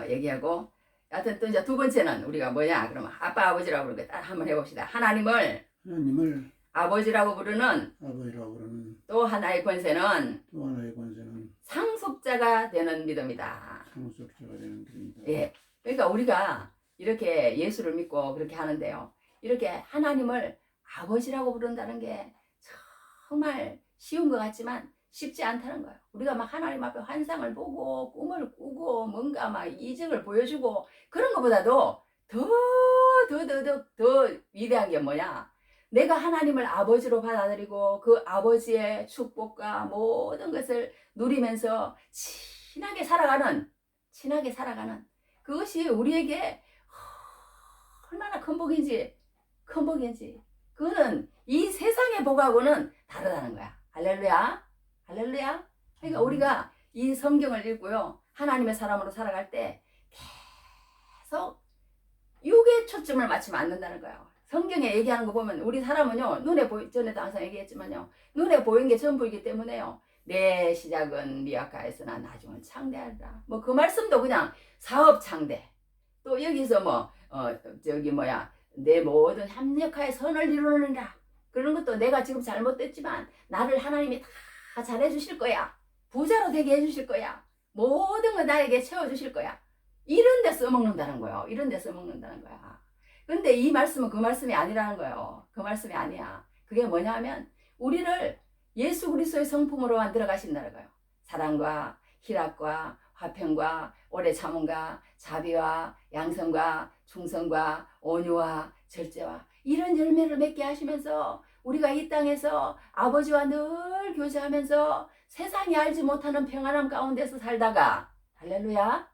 얘기하고, 하여튼 또 이제 두 번째는 우리가 뭐냐? 그러면 아빠 아버지라고 부르는 거 한번 해봅시다. 하나님을 아버지라고 부르는 또 하나의 권세는 상속자가 되는 믿음이다. 예. 그러니까 우리가 이렇게 예수를 믿고 그렇게 하는데요, 이렇게 하나님을 아버지라고 부른다는 게 정말 쉬운 것 같지만 쉽지 않다는 거예요. 우리가 막 하나님 앞에 환상을 보고 꿈을 꾸고 뭔가 막 이적을 보여주고 그런 것보다도 더 위대한 게 뭐냐? 내가 하나님을 아버지로 받아들이고 그 아버지의 축복과 모든 것을 누리면서 친하게 살아가는 그것이 우리에게 얼마나 큰 복인지 그거는 이 세상의 복하고는 다르다는 거야. 할렐루야. 할렐루야. 그러니까 우리가 이 성경을 읽고요. 하나님의 사람으로 살아갈 때 계속 육에 초점을 맞추면 안 된다는 거예요. 성경에 얘기하는 거 보면 우리 사람은요. 전에도 항상 얘기했지만요. 눈에 보이는 게 전부이기 때문에요. 내 시작은 미약하였으나 나중은 창대하리라. 뭐 그 말씀도 그냥 사업 창대. 또 여기서 내 모든 합력하여 선을 이루느니라. 그런 것도 내가 지금 잘못됐지만 나를 하나님이 다 잘해주실 거야. 부자로 되게 해주실 거야. 모든 걸 나에게 채워주실 거야. 이런 데 써먹는다는 거예요. 이런 데 써먹는다는 거야. 근데 이 말씀은 그 말씀이 아니라는 거예요. 그 말씀이 아니야. 그게 뭐냐 하면 우리를 예수 그리스도의 성품으로 만들어 가신다는 거예요. 사랑과 희락과 화평과 오래 참음과 자비와 양성과 충성과 온유와 절제와 이런 열매를 맺게 하시면서 우리가 이 땅에서 아버지와 늘 교제하면서 세상이 알지 못하는 평안함 가운데서 살다가 할렐루야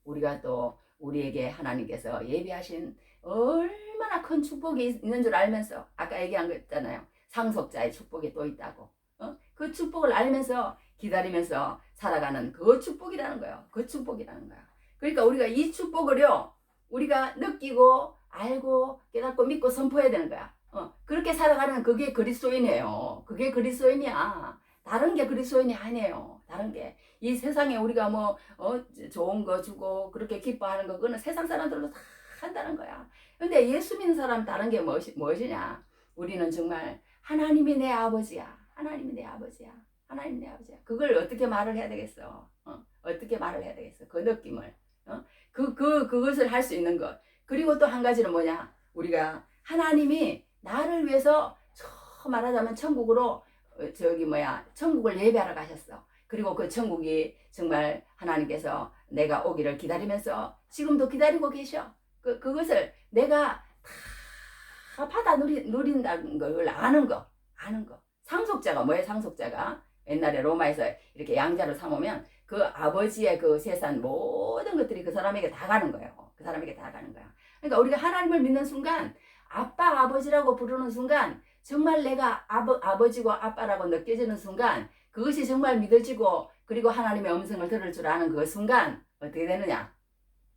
우리가 또 우리에게 하나님께서 예비하신 얼마나 큰 축복이 있는 줄 알면서 아까 얘기한 거 있잖아요. 상속자의 축복이 또 있다고. 그 축복을 알면서 기다리면서 살아가는 그 축복이라는 거예요. 그 축복이라는 거야. 그러니까 우리가 이 축복을요. 우리가 느끼고 알고 깨닫고 믿고 선포해야 되는 거야. 그렇게 살아가는 그게 그리스도인이에요. 그게 그리스도인이야. 다른 게 그리스도인이 아니에요. 다른 게. 이 세상에 우리가 좋은 거 주고 그렇게 기뻐하는 거 그거는 세상 사람들도 다 한다는 거야. 근데 예수 믿는 사람 다른 게 무엇이냐? 우리는 정말 하나님이 내 아버지야. 하나님이 내 아버지야. 하나님 내 아버지야. 그걸 어떻게 말을 해야 되겠어? 어떻게 말을 해야 되겠어? 그 느낌을. 그것을 할 수 있는 것. 그리고 또 한 가지는 뭐냐? 우리가 하나님이 나를 위해서 말하자면 천국으로 천국을 예배하러 가셨어. 그리고 그 천국이 정말 하나님께서 내가 오기를 기다리면서 지금도 기다리고 계셔. 그것을 내가 다 받아 누린다는 걸 아는 거. 상속자가 뭐예요? 상속자가 옛날에 로마에서 이렇게 양자로 삼으면 그 아버지의 그 세상 모든 것들이 그 사람에게 다 가는 거예요. 그 사람에게 다 가는 거야. 그러니까 우리가 하나님을 믿는 순간 아빠 아버지라고 부르는 순간 정말 내가 아버지고 아빠라고 느껴지는 순간 그것이 정말 믿어지고 그리고 하나님의 음성을 들을 줄 아는 그 순간 어떻게 되느냐?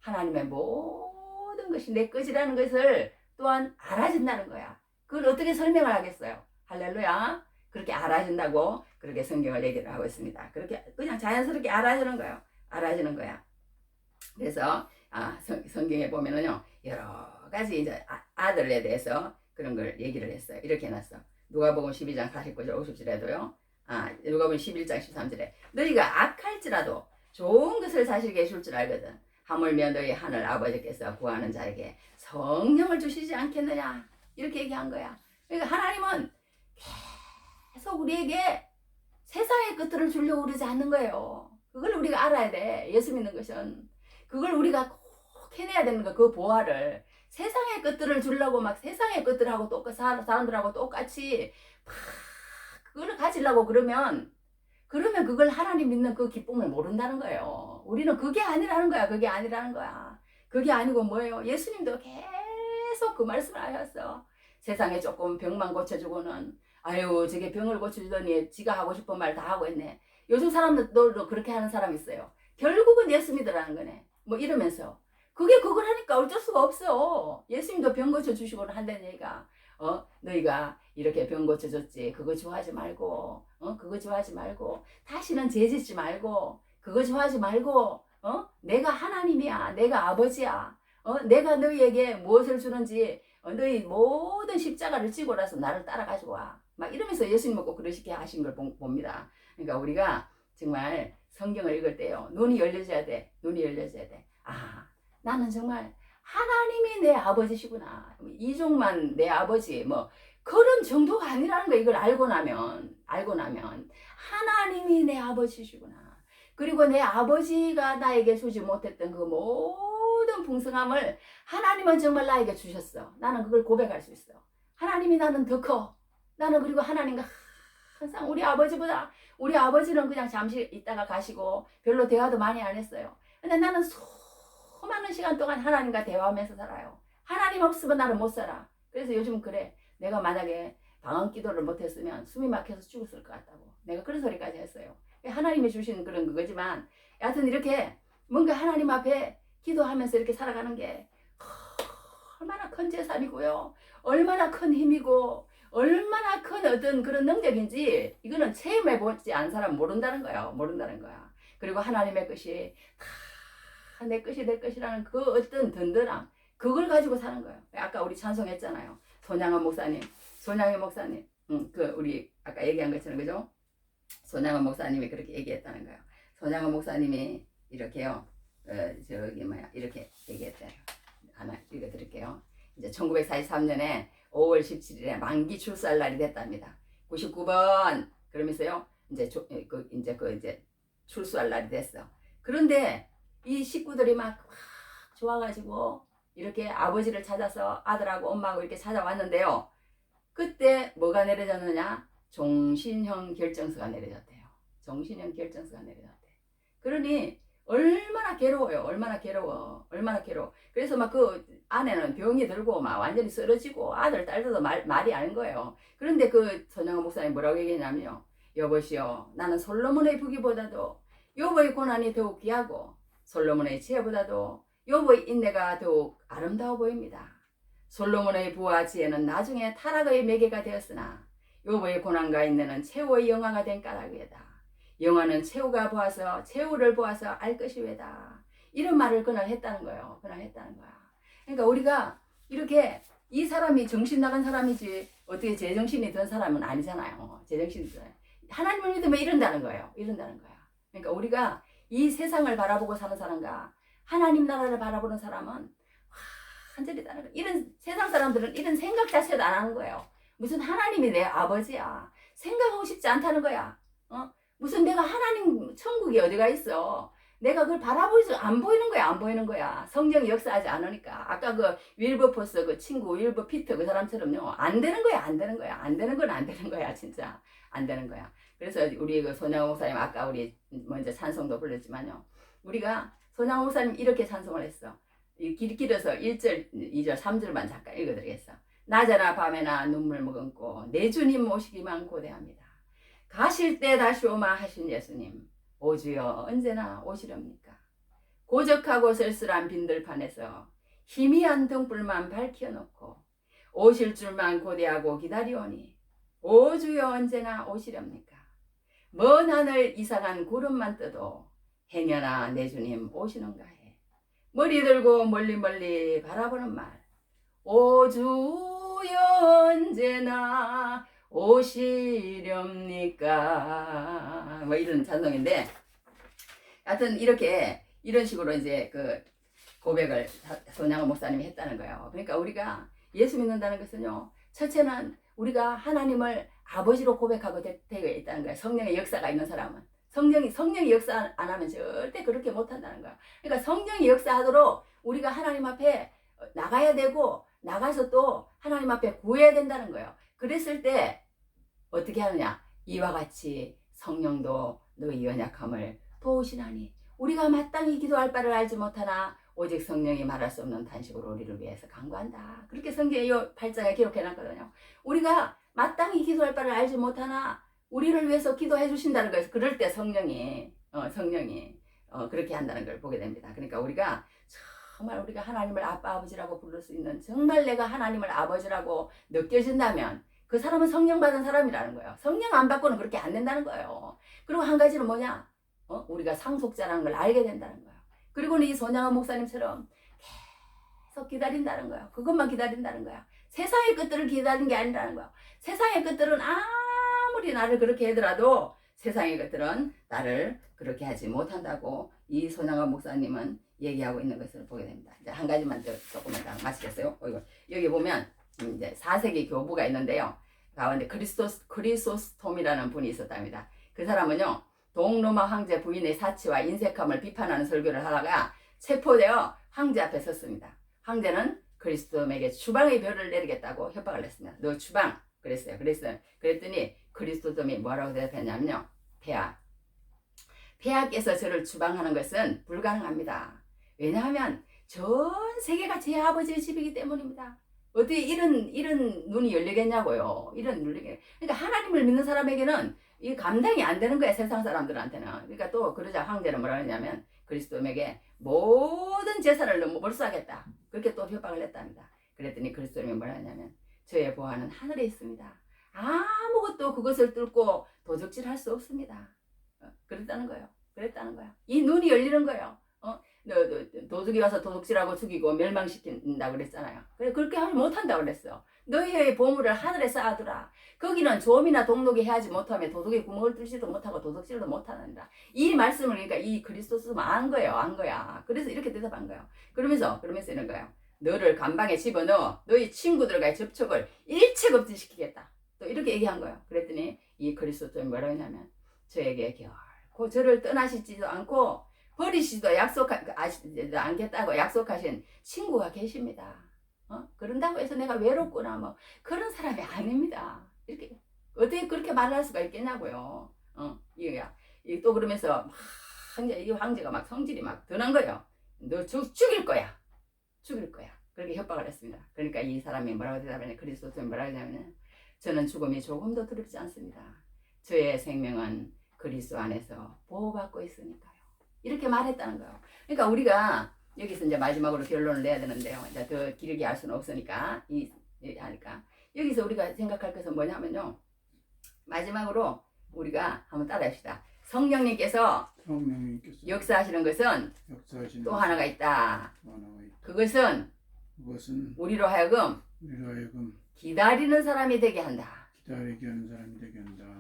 하나님의 모든 것이 내 것이라는 것을 또한 알아진다는 거야. 그걸 어떻게 설명을 하겠어요? 할렐루야. 그렇게 알아진다고 그렇게 성경을 얘기를 하고 있습니다. 그렇게 그냥 자연스럽게 알아지는 거예요. 알아지는 거야. 그래서 성경에 보면은요 여러 가지 이제 아들에 대해서 그런 걸 얘기를 했어요. 이렇게 해놨어. 누가복음 12장 49절 50절에도요. 누가복음 11장 13절에 너희가 악할지라도 좋은 것을 자식에게 줄 줄 알거든. 하물며 너희 하늘 아버지께서 구하는 자에게 성령을 주시지 않겠느냐. 이렇게 얘기한 거야. 그러니까 하나님은 계속 우리에게 세상의 것들을 주려고 그러지 않는 거예요. 그걸 우리가 알아야 돼. 예수 믿는 것은. 그걸 우리가 꼭 해내야 되는 거야. 그 보화를. 세상의 것들을 주려고 막 세상의 것들하고 사람들하고 똑같이 막 그걸 가지려고 그러면 그걸 하나님 믿는 그 기쁨을 모른다는 거예요. 우리는 그게 아니라는 거야. 그게 아니라는 거야. 그게 아니고 뭐예요? 예수님도 계속 그 말씀을 하셨어. 세상에 조금 병만 고쳐주고는 아유 저게 병을 고쳐주더니 지가 하고 싶은 말 다 하고 있네. 요즘 사람들도 그렇게 하는 사람 있어요. 결국은 예수 믿으라는 거네. 뭐 이러면서 그걸 하니까 어쩔 수가 없어. 예수님도 병 고쳐주시고는 한다는 얘기가 너희가 이렇게 병 고쳐줬지 그거 좋아하지 말고 그거 좋아하지 말고 다시는 죄짓지 말고 그거 좋아하지 말고 내가 하나님이야. 내가 아버지야. 내가 너희에게 무엇을 주는지 너희 모든 십자가를 지고 나서 나를 따라가지고 와. 막 이러면서 예수님 꼭 그러시게 하신 걸 봅니다. 그러니까 우리가 정말 성경을 읽을 때요. 눈이 열려져야 돼. 나는 정말 하나님이 내 아버지시구나. 이종만 내 아버지 뭐 그런 정도가 아니라는 거 이걸 알고 나면 하나님이 내 아버지시구나. 그리고 내 아버지가 나에게 주지 못했던 그 모든 풍성함을 하나님은 정말 나에게 주셨어. 나는 그걸 고백할 수 있어. 하나님이 나는 더 커. 나는 그리고 하나님과 항상 우리 아버지는 그냥 잠시 있다가 가시고 별로 대화도 많이 안 했어요. 근데 나는 수많은 시간 동안 하나님과 대화하면서 살아요. 하나님 없으면 나는 못 살아. 그래서 요즘 그래. 내가 만약에 방언 기도를 못했으면 숨이 막혀서 죽었을 것 같다고. 내가 그런 소리까지 했어요. 하나님이 주시는 그런 그거지만 여하튼 이렇게 뭔가 하나님 앞에 기도하면서 이렇게 살아가는 게 얼마나 큰 재산이고요. 얼마나 큰 힘이고 얼마나 큰 어떤 그런 능력인지 이거는 체험해보지 않은 사람 모른다는 거야. 그리고 하나님의 것이 다 내 것이라는 그 어떤 든든함 그걸 가지고 사는 거예요. 아까 우리 찬송했잖아요. 손양원 목사님 그 우리 아까 얘기한 것처럼 그죠? 손양원 목사님이 그렇게 얘기했다는 거예요. 손양원 목사님이 이렇게요. 이렇게 얘기했대요. 하나 읽어드릴게요. 이제 1943년에 5월 17일에 만기 출소할 날이 됐답니다. 99번 그러면서요. 이제 출소할 날이 됐어. 그런데 이 식구들이 막 좋아가지고 이렇게 아버지를 찾아서 아들하고 엄마하고 이렇게 찾아왔는데요. 그때 뭐가 내려졌느냐? 종신형 결정서가 내려졌대요. 그러니 얼마나 괴로워요. 그래서 막 그 아내는 병이 들고 막 완전히 쓰러지고 아들 딸들도 말이 아닌 거예요. 그런데 그 손양원 목사님 뭐라고 얘기했냐면요. 여보시오, 나는 솔로몬의 부귀보다도 여보의 고난이 더욱 귀하고 솔로몬의 지혜보다도 여보의 인내가 더욱 아름다워 보입니다. 솔로몬의 부와 지혜는 나중에 타락의 매개가 되었으나 여보의 고난과 인내는 최후의 영화가 된 까닭이다. 영화는 최후를 보아서 알 것이외다. 이런 말을 그날 했다는 거예요. 그러니까 우리가 이렇게 이 사람이 정신 나간 사람이지 어떻게 제정신이 든 사람은 아니잖아요. 하나님을 믿으면 이런다는 거예요. 그러니까 우리가 이 세상을 바라보고 사는 사람과 하나님 나라를 바라보는 사람은 완전히 다른 거예요. 이런 세상 사람들은 이런 생각 자체도 안 하는 거예요. 무슨 하나님이 내 아버지야. 생각하고 싶지 않다는 거야. 무슨 내가 하나님 천국이 어디가 있어. 내가 그걸 바라보지 안 보이는 거야. 성경이 역사하지 않으니까. 아까 그 윌버포스 그 친구 윌버피터 그 사람처럼요. 안 되는 거야. 진짜 안 되는 거야. 그래서 우리 그 손양원 목사님 아까 우리 먼저 찬송도 불렀지만요. 우리가 손양원 목사님 이렇게 찬송을 했어. 길어서 1절, 2절, 3절만 잠깐 읽어드리겠어. 낮에나 밤에나 눈물 머금고 내 주님 오시기만 고대합니다. 가실 때 다시 오마 하신 예수님, 오주여 언제나 오시렵니까? 고적하고 쓸쓸한 빈들판에서 희미한 등불만 밝혀놓고 오실 줄만 고대하고 기다리오니 오주여 언제나 오시렵니까? 먼 하늘 이상한 구름만 떠도 행여나 내 주님 오시는가 해. 머리 들고 멀리 바라보는 말, 오주여 언제나 오시렵니까? 뭐 이런 찬송인데, 하여튼 이런 식으로 이제 그 고백을 손양원 목사님이 했다는 거예요. 그러니까 우리가 예수 믿는다는 것은요, 첫째는 우리가 하나님을 아버지로 고백하고 되어 있다는 거예요. 성령의 역사가 있는 사람은. 성령이 역사 안 하면 절대 그렇게 못한다는 거야. 그러니까 성령이 역사하도록 우리가 하나님 앞에 나가야 되고, 나가서 또 하나님 앞에 구해야 된다는 거예요. 그랬을 때 어떻게 하느냐? 이와 같이 성령도 너희 연약함을 도우시나니 우리가 마땅히 기도할 바를 알지 못하나 오직 성령이 말할 수 없는 탄식으로 우리를 위해서 간구한다. 그렇게 성경에 이 8장에 기록해놨거든요. 우리가 마땅히 기도할 바를 알지 못하나 우리를 위해서 기도해 주신다는 거예요. 그럴 때 성령이 그렇게 한다는 걸 보게 됩니다. 그러니까 우리가 정말 우리가 하나님을 아빠 아버지라고 부를 수 있는, 정말 내가 하나님을 아버지라고 느껴진다면 그 사람은 성령 받은 사람이라는 거예요. 성령 안 받고는 그렇게 안 된다는 거예요. 그리고 한 가지는 뭐냐? 우리가 상속자라는 걸 알게 된다는 거예요. 그리고는 이 손양원 목사님처럼 계속 기다린다는 거예요. 그것만 기다린다는 거야. 세상의 것들을 기다리는 게 아니라는 거야. 세상의 것들은 아무리 나를 그렇게 하더라도 세상의 것들은 나를 그렇게 하지 못한다고 이 손양원 목사님은 얘기하고 있는 것을 보게 됩니다. 이제 한 가지만 더 조금만 더 마치겠어요. 여기 보면 이제 4세기 교부가 있는데요. 가운데 크리소스톰이라는 분이 있었답니다. 그 사람은요, 동로마 황제 부인의 사치와 인색함을 비판하는 설교를 하다가 체포되어 황제 앞에 섰습니다. 황제는 그리스도tom에게 추방의 별을 내리겠다고 협박을 했습니다. 너 추방 그랬어요. 그랬더니 그리스도tom이 뭐라고 대답했냐면요, 폐하께서 저를 추방하는 것은 불가능합니다. 왜냐하면 전 세계가 제 아버지의 집이기 때문입니다. 어떻게 이런 눈이 열리겠냐고요. 이런 눈이. 그러니까 하나님을 믿는 사람에게는 이 감당이 안 되는 거야, 세상 사람들한테는. 그러니까 또 그러자 황제는 뭐라 그러냐면 그리스도에게 모든 재산을 몰수하겠다. 그렇게 또 협박을 했답니다. 그랬더니 그리스도님이 뭐라 하냐면 저의 보화는 하늘에 있습니다. 아무것도 그것을 뚫고 도적질할 수 없습니다. 그랬다는 거예요. 이 눈이 열리는 거예요. 도둑이 와서 도둑질하고 죽이고 멸망시킨다고 그랬잖아요. 그렇게 하지 못한다고 그랬어. 너희의 보물을 하늘에 쌓아두라. 거기는 조음이나 동록이 해하지 못하며 도둑이 구멍을 뚫지도 못하고 도둑질도 못하는다. 이 말씀을 그러니까 이 그리스도스는 안 거야. 그래서 이렇게 대답한 거예요. 그러면서 이런 거예요. 너를 감방에 집어넣어 너희 친구들과의 접촉을 일체급제시키겠다. 또 이렇게 얘기한 거예요. 그랬더니 이 그리스도스는 뭐라고 했냐면 저에게 결코 저를 떠나시지도 않고 버리시지도 않겠다고 약속하신 친구가 계십니다. 그런다고 해서 내가 외롭구나 뭐 그런 사람이 아닙니다. 이렇게 어떻게 그렇게 말할 수가 있겠냐고요. 또 그러면서 이 황제가 막 성질이 막 드는 거예요. 너 죽일 거야. 그렇게 협박을 했습니다. 그러니까 이 사람이 뭐라고 대답하냐, 그리스도는 뭐라고 하냐면 저는 죽음이 조금도 두렵지 않습니다. 저의 생명은 그리스도 안에서 보호받고 있으니까요. 이렇게 말했다는 거예요. 그러니까 우리가 여기서 이제 마지막으로 결론을 내야 되는데요. 이제 더 길게 할 수는 없으니까 하니까 여기서 우리가 생각할 것은 뭐냐면요. 마지막으로 우리가 한번 따라합시다. 성령님께서 역사하시는 것은 또 하나가 있다. 그것은 우리로 하여금 기다리는 사람이 되게 한다.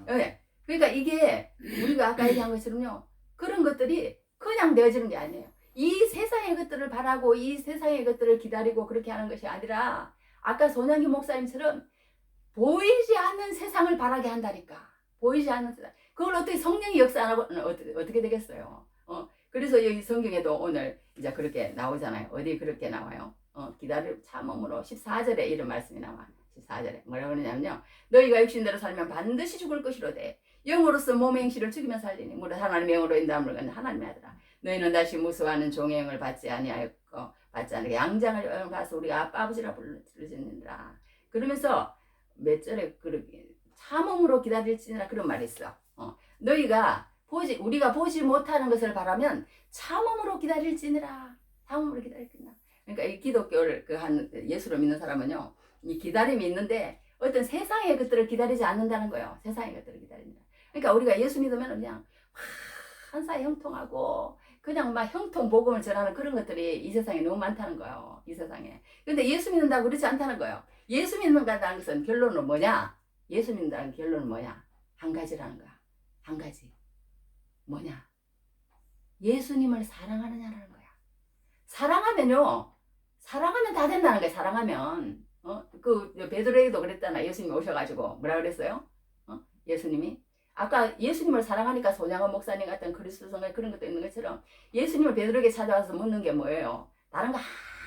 네. 그러니까 이게 우리가 아까 얘기한 것처럼요. 그런 것들이 그냥 되어지는 게 아니에요. 이 세상의 것들을 바라고 이 세상의 것들을 기다리고 그렇게 하는 것이 아니라 아까 손양기 목사님처럼 보이지 않는 세상을 바라게 한다니까. 보이지 않는 세상. 그걸 어떻게 성령이 역사 안 하고 어떻게 되겠어요. 그래서 여기 성경에도 오늘 이제 그렇게 나오잖아요. 어디 그렇게 나와요. 기다릴 참음으로 14절에 이런 말씀이 나와요. 14절에 뭐라고 그러냐면요. 너희가 육신대로 살면 반드시 죽을 것이로되 영으로서 몸의 행실을 죽이면 살리니 무릇 하나님의 영으로 인도함을 받는 하나님의 아들아. 너희는 다시 무수하는 종의 영을 받지 아니하였고 받지 않으니 양장을 가서 우리가 아빠 아버지라 부르짖느니라. 그러면서 몇 절에 그렇게 참음으로 기다릴지니라 그런 말이 있어. 우리가 보지 못하는 것을 바라면 참음으로 기다릴지니라. 참음으로 기다릴지니라. 그러니까 이 기독교를 예수를 믿는 사람은요, 이 기다림이 있는데 어떤 세상의 것들을 기다리지 않는다는 거예요. 세상의 것들을 기다린다. 그러니까 우리가 예수 믿으면 그냥 한사에 형통하고 그냥 막 형통 복음을 전하는 그런 것들이 이 세상에 너무 많다는 거예요. 이 세상에. 근데 예수 믿는다고 그렇지 않다는 거예요. 예수 믿는다는 것은 결론은 뭐냐? 예수 믿는다는 결론은 뭐냐? 한 가지라는 거야. 한 가지. 뭐냐? 예수님을 사랑하느냐라는 거야. 사랑하면요. 사랑하면 다 된다는 거야. 사랑하면. 베드로에게도 그랬잖아. 예수님이 오셔가지고 뭐라 그랬어요? 예수님이 아까 예수님을 사랑하니까 손양원 목사님 같은 그리스도 성가 그런 것도 있는 것처럼 예수님을 베드로에게 찾아와서 묻는 게 뭐예요? 다른 거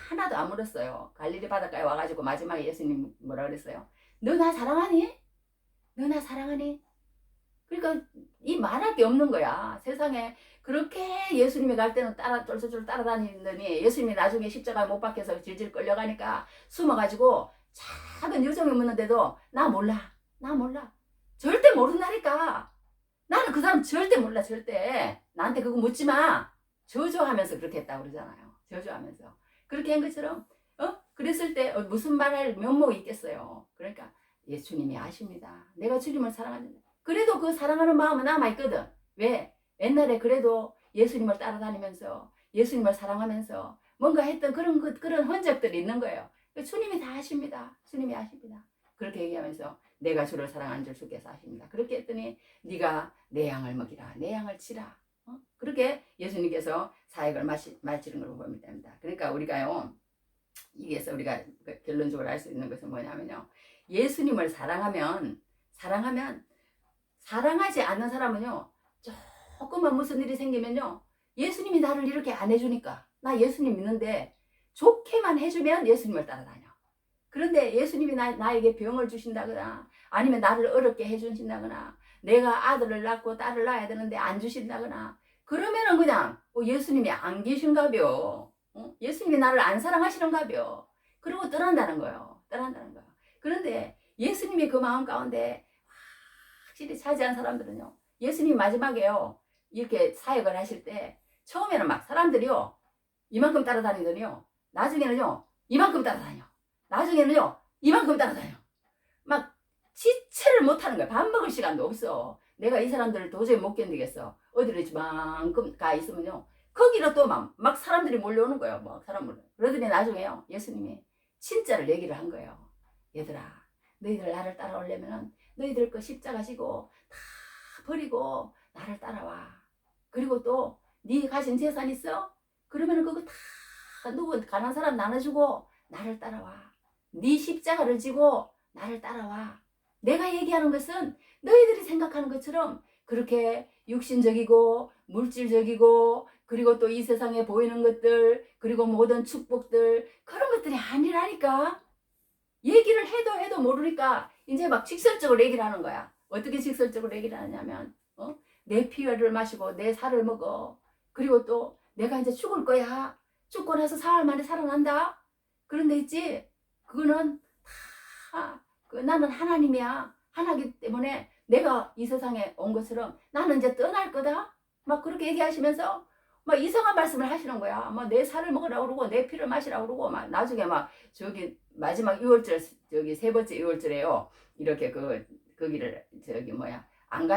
하나도 안 물었어요. 갈릴리 바닷가에 와가지고 마지막에 예수님 뭐라 그랬어요? 너 나 사랑하니? 너 나 사랑하니? 그러니까 이 말할 게 없는 거야. 세상에 그렇게 예수님이 갈 때는 쫄쫄 따라다니더니 예수님이 나중에 십자가에 못 박혀서 질질 끌려가니까 숨어가지고 작은 요정이 묻는데도 나 몰라. 절대 모른다니까. 나는 그 사람 절대 몰라. 절대. 나한테 그거 묻지 마. 저주하면서 그렇게 했다고 그러잖아요. 저주하면서. 그렇게 한 것처럼 그랬을 때 무슨 말할 면목이 있겠어요. 그러니까 예수님이 아십니다. 내가 주님을 사랑하는데. 그래도 그 사랑하는 마음은 남아있거든. 왜? 옛날에 그래도 예수님을 따라다니면서 예수님을 사랑하면서 뭔가 했던 그런 흔적들이 있는 거예요. 주님이 다 아십니다. 주님이 아십니다. 그렇게 얘기하면서 내가 주를 사랑하는 줄 주께서 아십니다. 그렇게 했더니 네가 내 양을 먹이라, 내 양을 치라. 그렇게 예수님께서 사역을 마치는 걸 보면 됩니다. 그러니까 우리가요, 여기에서 우리가 결론적으로 알 수 있는 것은 뭐냐면요, 예수님을 사랑하면 사랑하지 않는 사람은요, 조금만 무슨 일이 생기면요, 예수님이 나를 이렇게 안 해주니까, 나 예수님 믿는데 좋게만 해주면 예수님을 따라다녀. 그런데 예수님이 나에게 병을 주신다거나 아니면 나를 어렵게 해주신다거나 내가 아들을 낳고 딸을 낳아야 되는데 안 주신다거나 그러면은 그냥 예수님이 안 계신가벼. 예수님이 나를 안 사랑하시는가벼. 그리고 떠난다는 거예요. 떠난다는 거예요. 그런데 예수님이 그 마음 가운데 확실히 차지한 사람들은요, 예수님 마지막에요, 이렇게 사역을 하실 때 처음에는 막 사람들이요 이만큼 따라다니더니요, 나중에는요 이만큼 따라다녀. 나중에는요 이만큼 따라다녀. 막 지체를 못하는 거야. 밥 먹을 시간도 없어. 내가 이 사람들을 도저히 못 견디겠어. 어디로 이만큼 가 있으면요, 거기로 또 막 사람들이 몰려오는 거예요. 막 사람들. 그러더니 나중에요, 예수님이 진짜를 얘기를 한 거예요. 얘들아, 너희들 나를 따라오려면은 너희들 거 십자가 지고 다 버리고 나를 따라와. 그리고 또 네 가진 재산 있어? 그러면은 그거 다 누구 가난한 사람 나눠주고 나를 따라와. 네 십자가를 지고 나를 따라와. 내가 얘기하는 것은 너희들이 생각하는 것처럼 그렇게 육신적이고 물질적이고 그리고 또 이 세상에 보이는 것들 그리고 모든 축복들 그런 것들이 아니라니까. 얘기를 해도 모르니까 이제 막 직설적으로 얘기를 하는 거야. 어떻게 직설적으로 얘기를 하냐면 내 피를 마시고 내 살을 먹어. 그리고 또 내가 이제 죽을 거야. 죽고 나서 사흘 만에 살아난다. 그런데 있지, 그거는 다 나는 하나님이야. 하나기 때문에 내가 이 세상에 온 것처럼 나는 이제 떠날 거다. 막 그렇게 얘기하시면서 막 이상한 말씀을 하시는 거야. 막 내 살을 먹으라고 그러고 내 피를 마시라고 그러고 막 나중에 막 저기 마지막 6월절 저기 세 번째 6월절에요. 이렇게 거기를 저기 뭐야 안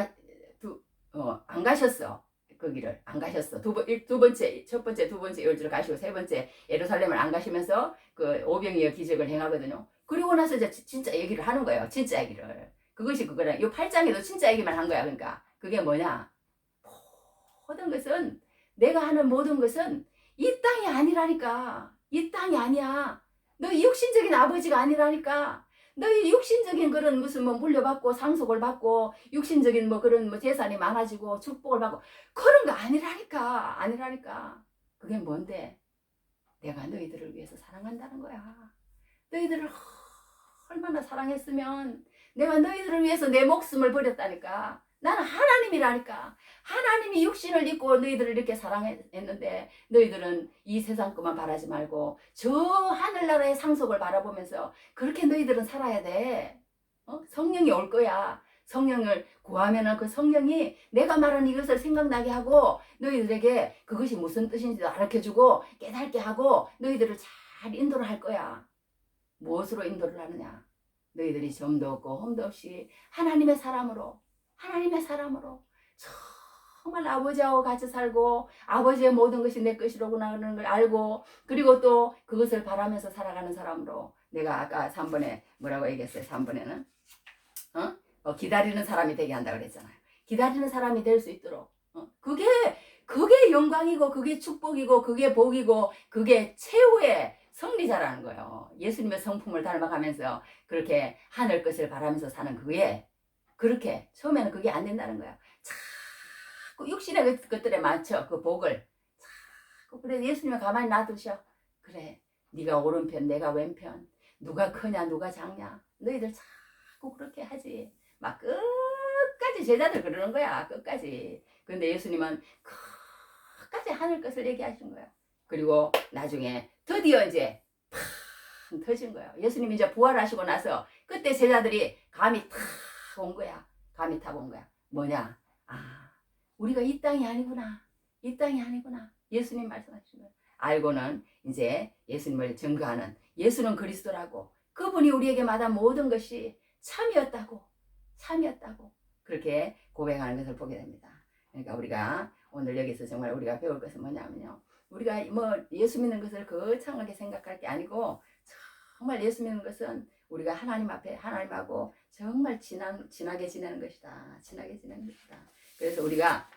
가셨어. 거기를 안 가셨어. 첫 번째, 두 번째 6월절 가시고 세 번째 예루살렘을 안 가시면서 그 오병이어 기적을 행하거든요. 그리고 나서 이제 진짜 얘기를 하는 거예요. 진짜 얘기를. 그것이 그거라. 이 8장에도 진짜 얘기만 한 거야. 그러니까 그게 뭐냐? 모든 것은 내가 하는 모든 것은 이 땅이 아니라니까. 이 땅이 아니야. 너 육신적인 아버지가 아니라니까. 너희 육신적인 그런 무슨 뭐 물려받고 상속을 받고 육신적인 뭐 그런 뭐 재산이 많아지고 축복을 받고 그런 거 아니라니까. 아니라니까. 그게 뭔데? 내가 너희들을 위해서 사랑한다는 거야. 너희들을 얼마나 사랑했으면 내가 너희들을 위해서 내 목숨을 버렸다니까. 나는 하나님이라니까. 하나님이 육신을 입고 너희들을 이렇게 사랑했는데 너희들은 이 세상 것만 바라지 말고 저 하늘나라의 상속을 바라보면서 그렇게 너희들은 살아야 돼. 성령이 올 거야. 성령을 구하면은 그 성령이 내가 말한 이것을 생각나게 하고 너희들에게 그것이 무슨 뜻인지도 가르쳐주고 깨닫게 하고 너희들을 잘 인도를 할 거야. 무엇으로 인도를 하느냐? 너희들이 점도 없고 험도 없이 하나님의 사람으로 정말 아버지하고 같이 살고 아버지의 모든 것이 내 것이로구나 하는 걸 알고 그리고 또 그것을 바라면서 살아가는 사람으로 내가 아까 3번에 뭐라고 얘기했어요? 3번에는 기다리는 사람이 되게 한다고 그랬잖아요. 기다리는 사람이 될 수 있도록 그게 영광이고 그게 축복이고 그게 복이고 그게 최후의 승리자라는 거예요. 예수님의 성품을 닮아가면서 그렇게 하늘 것을 바라면서 사는 그게 그렇게 처음에는 그게 안 된다는 거야. 자꾸 육신의 것들에 맞춰 그 복을 자꾸 그래 예수님이 가만히 놔두셔. 그래 네가 오른편 내가 왼편 누가 크냐 누가 작냐 너희들 자꾸 그렇게 하지. 막 끝까지 제자들 그러는 거야. 끝까지. 근데 예수님은 끝까지 하늘 것을 얘기하신 거야. 그리고 나중에 드디어 이제 팍 터진 거예요. 예수님이 이제 부활하시고 나서 그때 제자들이 감이 탁 온 거야. 감이 타고 온 거야. 뭐냐? 우리가 이 땅이 아니구나. 이 땅이 아니구나. 예수님 말씀하신 거예요. 알고는 이제 예수님을 증거하는 예수는 그리스도라고 그분이 우리에게 마다 모든 것이 참이었다고 그렇게 고백하는 것을 보게 됩니다. 그러니까 우리가 오늘 여기서 정말 우리가 배울 것은 뭐냐면요. 우리가 뭐 예수 믿는 것을 거창하게 생각할 게 아니고 정말 예수 믿는 것은 우리가 하나님 앞에 하나님하고 정말 친하게 지내는 것이다. 친하게 지내는 것이다. 그래서 우리가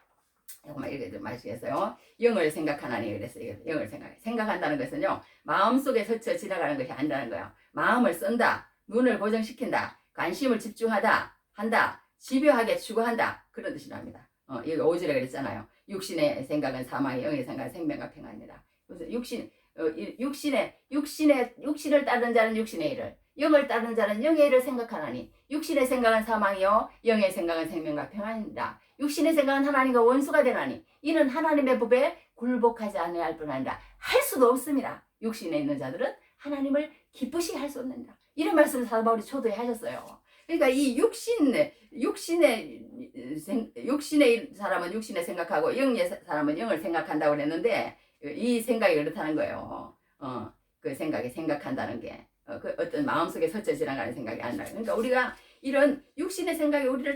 정말 이렇게 말씀했어요. 영을 생각하나니 그랬어요. 영을 생각한다는 것은요, 마음속에 스쳐 지나가는 것이 아니라는 거예요. 마음을 쓴다, 눈을 고정시킨다, 관심을 집중하다, 한다, 집요하게 추구한다, 그런 뜻이랍니다. 여기 5절에 그랬잖아요. 육신의 생각은 사망이, 영의 생각은 생명과 평안이다. 그래서 육신을 따르는 자는 육신의 일을, 영을 따르는 자는 영의 일을 생각하나니, 육신의 생각은 사망이요 영의 생각은 생명과 평안이다. 육신의 생각은 하나님과 원수가 되나니, 이는 하나님의 법에 굴복하지 않아야 할 뿐 아니라 할 수도 없습니다. 육신에 있는 자들은 하나님을 기쁘시게 할 수 없는다. 이런 말씀을 사도 바울이 초도에 하셨어요. 그러니까 이 육신의 사람은 육신에 생각하고 영의 사람은 영을 생각한다고 그랬는데, 이 생각이 그렇다는 거예요. 그 생각이 생각한다는 게 그 어떤 마음속에 스쳐 지나가는 생각이 아니라. 그러니까 우리가 이런 육신의 생각이 우리를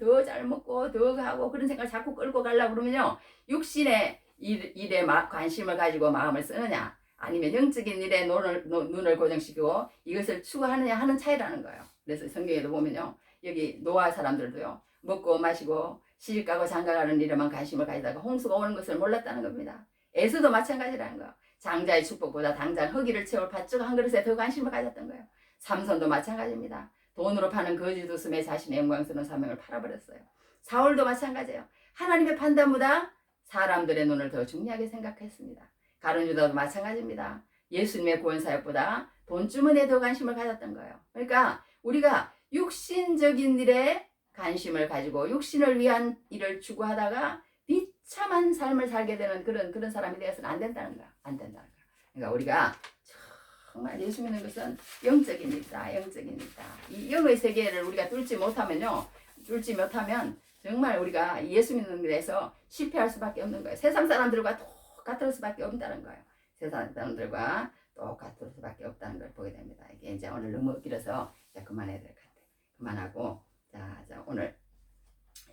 더 잘 먹고 더 하고 그런 생각을 자꾸 끌고 가려고 그러면요, 육신의 일에 관심을 가지고 마음을 쓰느냐, 아니면 영적인 일에 눈을 고정시키고 이것을 추구하느냐 하는 차이라는 거예요. 그래서 성경에도 보면요, 여기 노아 사람들도요, 먹고 마시고 시집가고 장가가는 일에만 관심을 가지다가 홍수가 오는 것을 몰랐다는 겁니다. 에서도 마찬가지라는 거예요. 장자의 축복보다 당장 허기를 채울 팥죽 한 그릇에 더 관심을 가졌던 거예요. 삼손도 마찬가지입니다. 돈으로 파는 거짓 웃음에 자신의 영광스러운 사명을 팔아버렸어요. 사울도 마찬가지예요. 하나님의 판단보다 사람들의 눈을 더 중요하게 생각했습니다. 가룟 유다도 마찬가지입니다. 예수님의 구원 사역보다 돈 주머니에 더 관심을 가졌던 거예요. 그러니까 우리가 육신적인 일에 관심을 가지고 육신을 위한 일을 추구하다가 비참한 삶을 살게 되는 그런 사람이 되어서는 안 된다는 거야. 안 된다는 거야. 그러니까 우리가 정말 예수 믿는 것은 영적인 일이다. 영적인 일이다. 이 영의 세계를 우리가 뚫지 못하면 정말 우리가 예수 믿는 데서 실패할 수밖에 없는 거예요. 세상 사람들과 똑같을 수밖에 없다는 거예요. 세상 사람들과 똑같을 수밖에 없다는 걸 보게 됩니다. 이게 이제 오늘 너무 길어서 이제 그만해야 될 것 같아요. 그만하고 자 오늘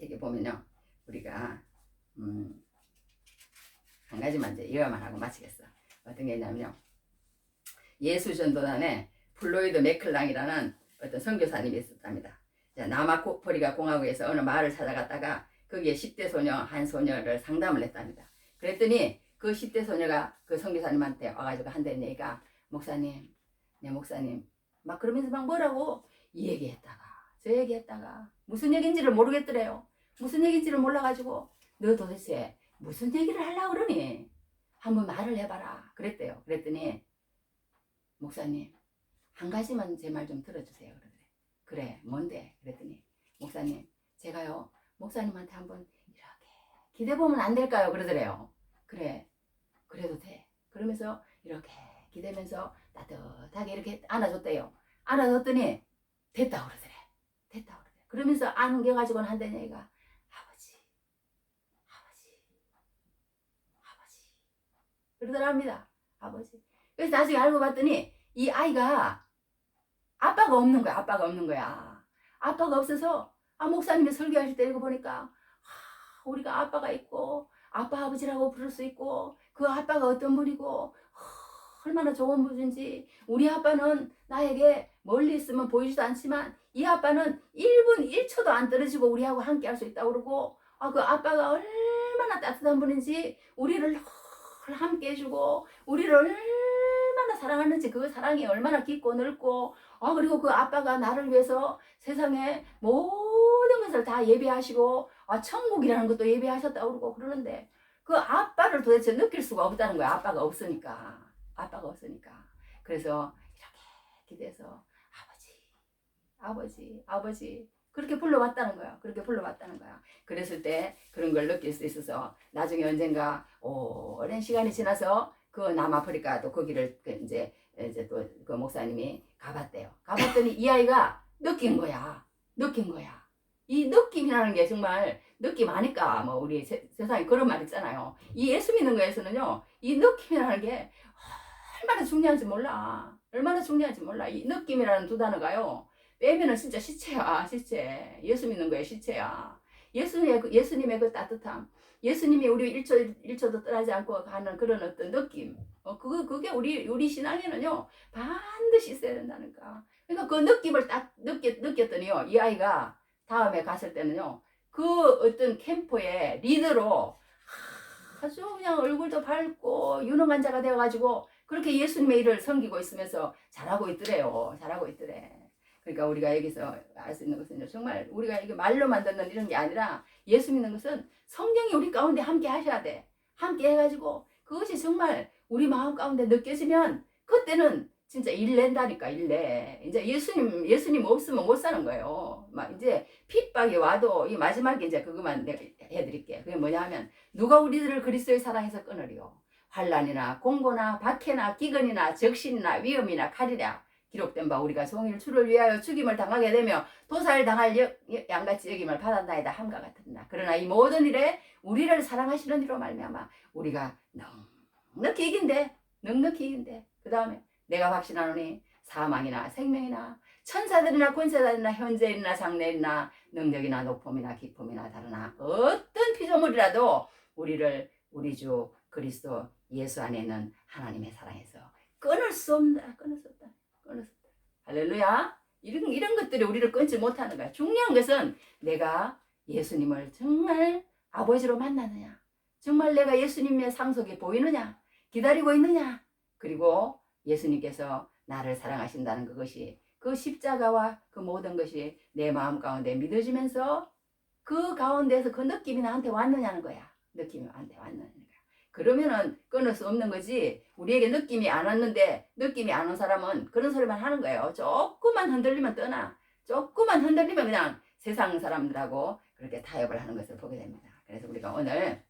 여기 보면요, 우리가 한 가지만 이제 이어만 하고 마치겠어. 어떤 게 있냐면요, 예수전도단에 플로이드 맥클랑이라는 어떤 선교사님이 있었답니다. 남아프리카 공화국에서 어느 마을을 찾아갔다가 거기에 10대 소녀 한 소녀를 상담을 했답니다. 그랬더니 그 10대 소녀가 그 선교사님한테 와가지고 한다는 얘기가, 목사님, 네 목사님, 막 그러면서 막 뭐라고 이 얘기했다가 저 얘기했다가 무슨 얘기인지를 모르겠더래요. 무슨 얘기인지를 몰라가지고 너 도대체 무슨 얘기를 하려고 그러니? 한번 말을 해봐라 그랬대요. 그랬더니 목사님, 한 가지만 제 말 좀 들어주세요. 그러더래. 그래, 뭔데? 그랬더니 목사님, 제가요 목사님한테 한번 이렇게 기대보면 안 될까요? 그러더래요. 그래, 그래도 돼. 그러면서 이렇게 기대면서 따뜻하게 이렇게 안아줬대요. 안아줬더니 됐다 그러더래. 됐다 그러더래. 그러면서 안겨가지고는 한다는 얘기가, 아버지 그러더랍니다. 아버지. 그래서 나중에 알고 봤더니 이 아이가 아빠가 없는 거야. 아빠가 없어서 목사님이 설교하실 때 읽어보니까 우리가 아빠가 있고 아빠 아버지라고 부를 수 있고 그 아빠가 어떤 분이고 얼마나 좋은 분인지, 우리 아빠는 나에게 멀리 있으면 보이지도 않지만 이 아빠는 1분 1초도 안 떨어지고 우리하고 함께 할 수 있다고 그러고, 그 아빠가 얼마나 따뜻한 분인지, 우리를 함께 해주고 우리를 얼마나 사랑하는지, 그 사랑이 얼마나 깊고 넓고, 그리고 그 아빠가 나를 위해서 세상에 모든 것을 다 예배하시고 천국이라는 것도 예배하셨다고 그러고 그러는데, 그 아빠를 도대체 느낄 수가 없다는 거야. 아빠가 없으니까. 그래서 이렇게 기대서 아버지 그렇게 불러왔다는 거야. 그랬을 때 그런 걸 느낄 수 있어서 나중에 언젠가 오랜 시간이 지나서 그 남아프리카 또 거기를 이제 또 그 목사님이 가봤대요. 가봤더니 이 아이가 느낀 거야. 이 느낌이라는 게 정말 느낌 아니까, 뭐 우리 세상에 그런 말 있잖아요. 이 예수 믿는 거에서는요, 이 느낌이라는 게 얼마나 중요한지 몰라. 이 느낌이라는 두 단어가요, 빼면은 진짜 시체야. 예수 믿는 거에 시체야. 예수님의 그 따뜻함, 예수님이 우리 1초도 떠나지 않고 가는 그런 어떤 느낌, 그게 우리 신앙에는요 반드시 있어야 된다니까. 그러니까 그 느낌을 딱 느꼈더니요, 이 아이가 다음에 갔을 때는요, 그 어떤 캠프의 리더로 아주 그냥 얼굴도 밝고 유능한 자가 되어가지고 그렇게 예수님의 일을 섬기고 있으면서 잘하고 있더래요. 잘하고 있더래. 그러니까 우리가 여기서 알 수 있는 것은 정말 우리가 이게 말로만 듣는 이런 게 아니라 예수 믿는 것은 성령이 우리 가운데 함께 하셔야 돼. 함께 해가지고 그것이 정말 우리 마음 가운데 느껴지면 그때는 진짜 일낸다니까, 일내. 이제 예수님 없으면 못 사는 거예요. 막 이제 핍박이 와도 이 마지막에 이제 그것만 내가 해드릴게. 그게 뭐냐 하면 누가 우리들을 그리스도의 사랑에서 끊으리요. 환난이나 공고나 박해나 기근이나 적신이나 위험이나 칼이라 기록된 바 우리가 종일 주를 위하여 죽임을 당하게 되며 도살을 당할 양같이 여김을 받았나이다 함과 같으나 그러나 이 모든 일에 우리를 사랑하시는 이로 말미암아 우리가 넉넉히 이긴대. 넉넉히 이긴대. 그 다음에 내가 확신하노니 사망이나 생명이나 천사들이나 권세자들이나 현재일이나 장래일이나 능력이나 높음이나 깊음이나 다르나 어떤 피조물이라도 우리를 우리 주 그리스도 예수 안에 있는 하나님의 사랑에서 끊을 수 없다. 끊을 수 없다. 끊을 수 없다. 할렐루야. 이런 것들이 우리를 끊지 못하는 거야. 중요한 것은 내가 예수님을 정말 아버지로 만나느냐, 정말 내가 예수님의 상속이 보이느냐, 기다리고 있느냐, 그리고 예수님께서 나를 사랑하신다는 그것이, 그 십자가와 그 모든 것이 내 마음 가운데 믿어지면서 그 가운데서 그 느낌이 나한테 왔느냐는 거야. 느낌이 나한테 왔느냐는 거야. 그러면은 끊을 수 없는 거지. 우리에게 느낌이 안 왔는데, 느낌이 안 온 사람은 그런 소리만 하는 거예요. 조금만 흔들리면 떠나. 조금만 흔들리면 그냥 세상 사람들하고 그렇게 타협을 하는 것을 보게 됩니다. 그래서 우리가 오늘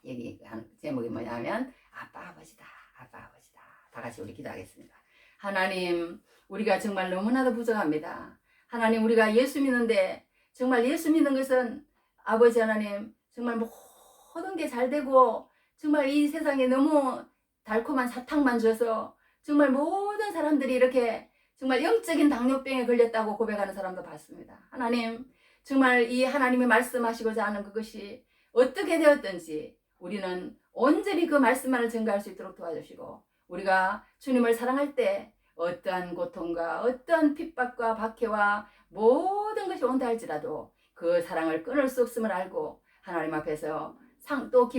얘기하는 제목이 뭐냐면 아빠 아버지다. 아빠 아버지다. 다 같이 우리 기도하겠습니다. 하나님, 우리가 정말 너무나도 부족합니다. 하나님, 우리가 예수 믿는데 정말 예수 믿는 것은 아버지 하나님 정말 모든 게 잘 되고 정말 이 세상에 너무 달콤한 사탕만 줘서 정말 모든 사람들이 이렇게 정말 영적인 당뇨병에 걸렸다고 고백하는 사람도 봤습니다. 하나님, 정말 이 하나님이 말씀하시고자 하는 그것이 어떻게 되었든지 우리는 온전히 그 말씀만을 증거할 수 있도록 도와주시고, 우리가 주님을 사랑할 때 어떠한 고통과 어떠한 핍박과 박해와 모든 것이 온다 할지라도 그 사랑을 끊을 수 없음을 알고 하나님 앞에서 또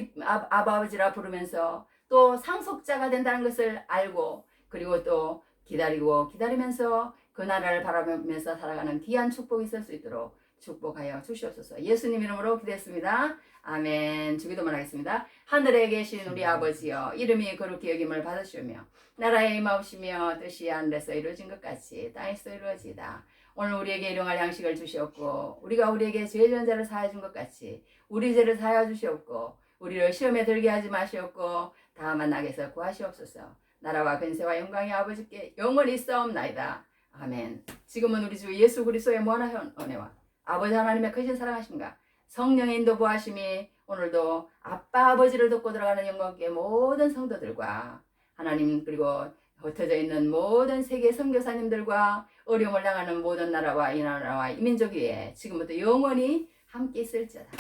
아버지라 부르면서 또 상속자가 된다는 것을 알고, 그리고 또 기다리면서 그 나라를 바라보면서 살아가는 귀한 축복이 있을 수 있도록 축복하여 주시옵소서. 예수님 이름으로 기도했습니다. 아멘. 주기도만 하겠습니다. 하늘에 계신 우리 아버지여, 이름이 거룩히 여김을 받으시오며 나라에 임하옵시며 뜻이 하늘에서 이루어진 것 같이 땅에서 이루어지이다. 오늘 우리에게 일용할 양식을 주시옵고 우리가 우리에게 죄 지은 자를 사하여 준 것 같이 우리 죄를 사하여 주시옵고 우리를 시험에 들게 하지 마시옵고 다만 악에서 구하시옵소서. 나라와 근세와 영광이 아버지께 영원히 있사옵나이다. 아멘. 지금은 우리 주 예수 그리스도의 무한한 은혜와 아버지 하나님의 크신 사랑하심과 성령의 인도 보하심이 오늘도 아빠 아버지를 돕고 들어가는 영광께 모든 성도들과 하나님, 그리고 흩어져 있는 모든 세계 선교사님들과 어려움을 당하는 모든 나라와 이 나라와 이 민족 위에 지금부터 영원히 함께 있을지어다.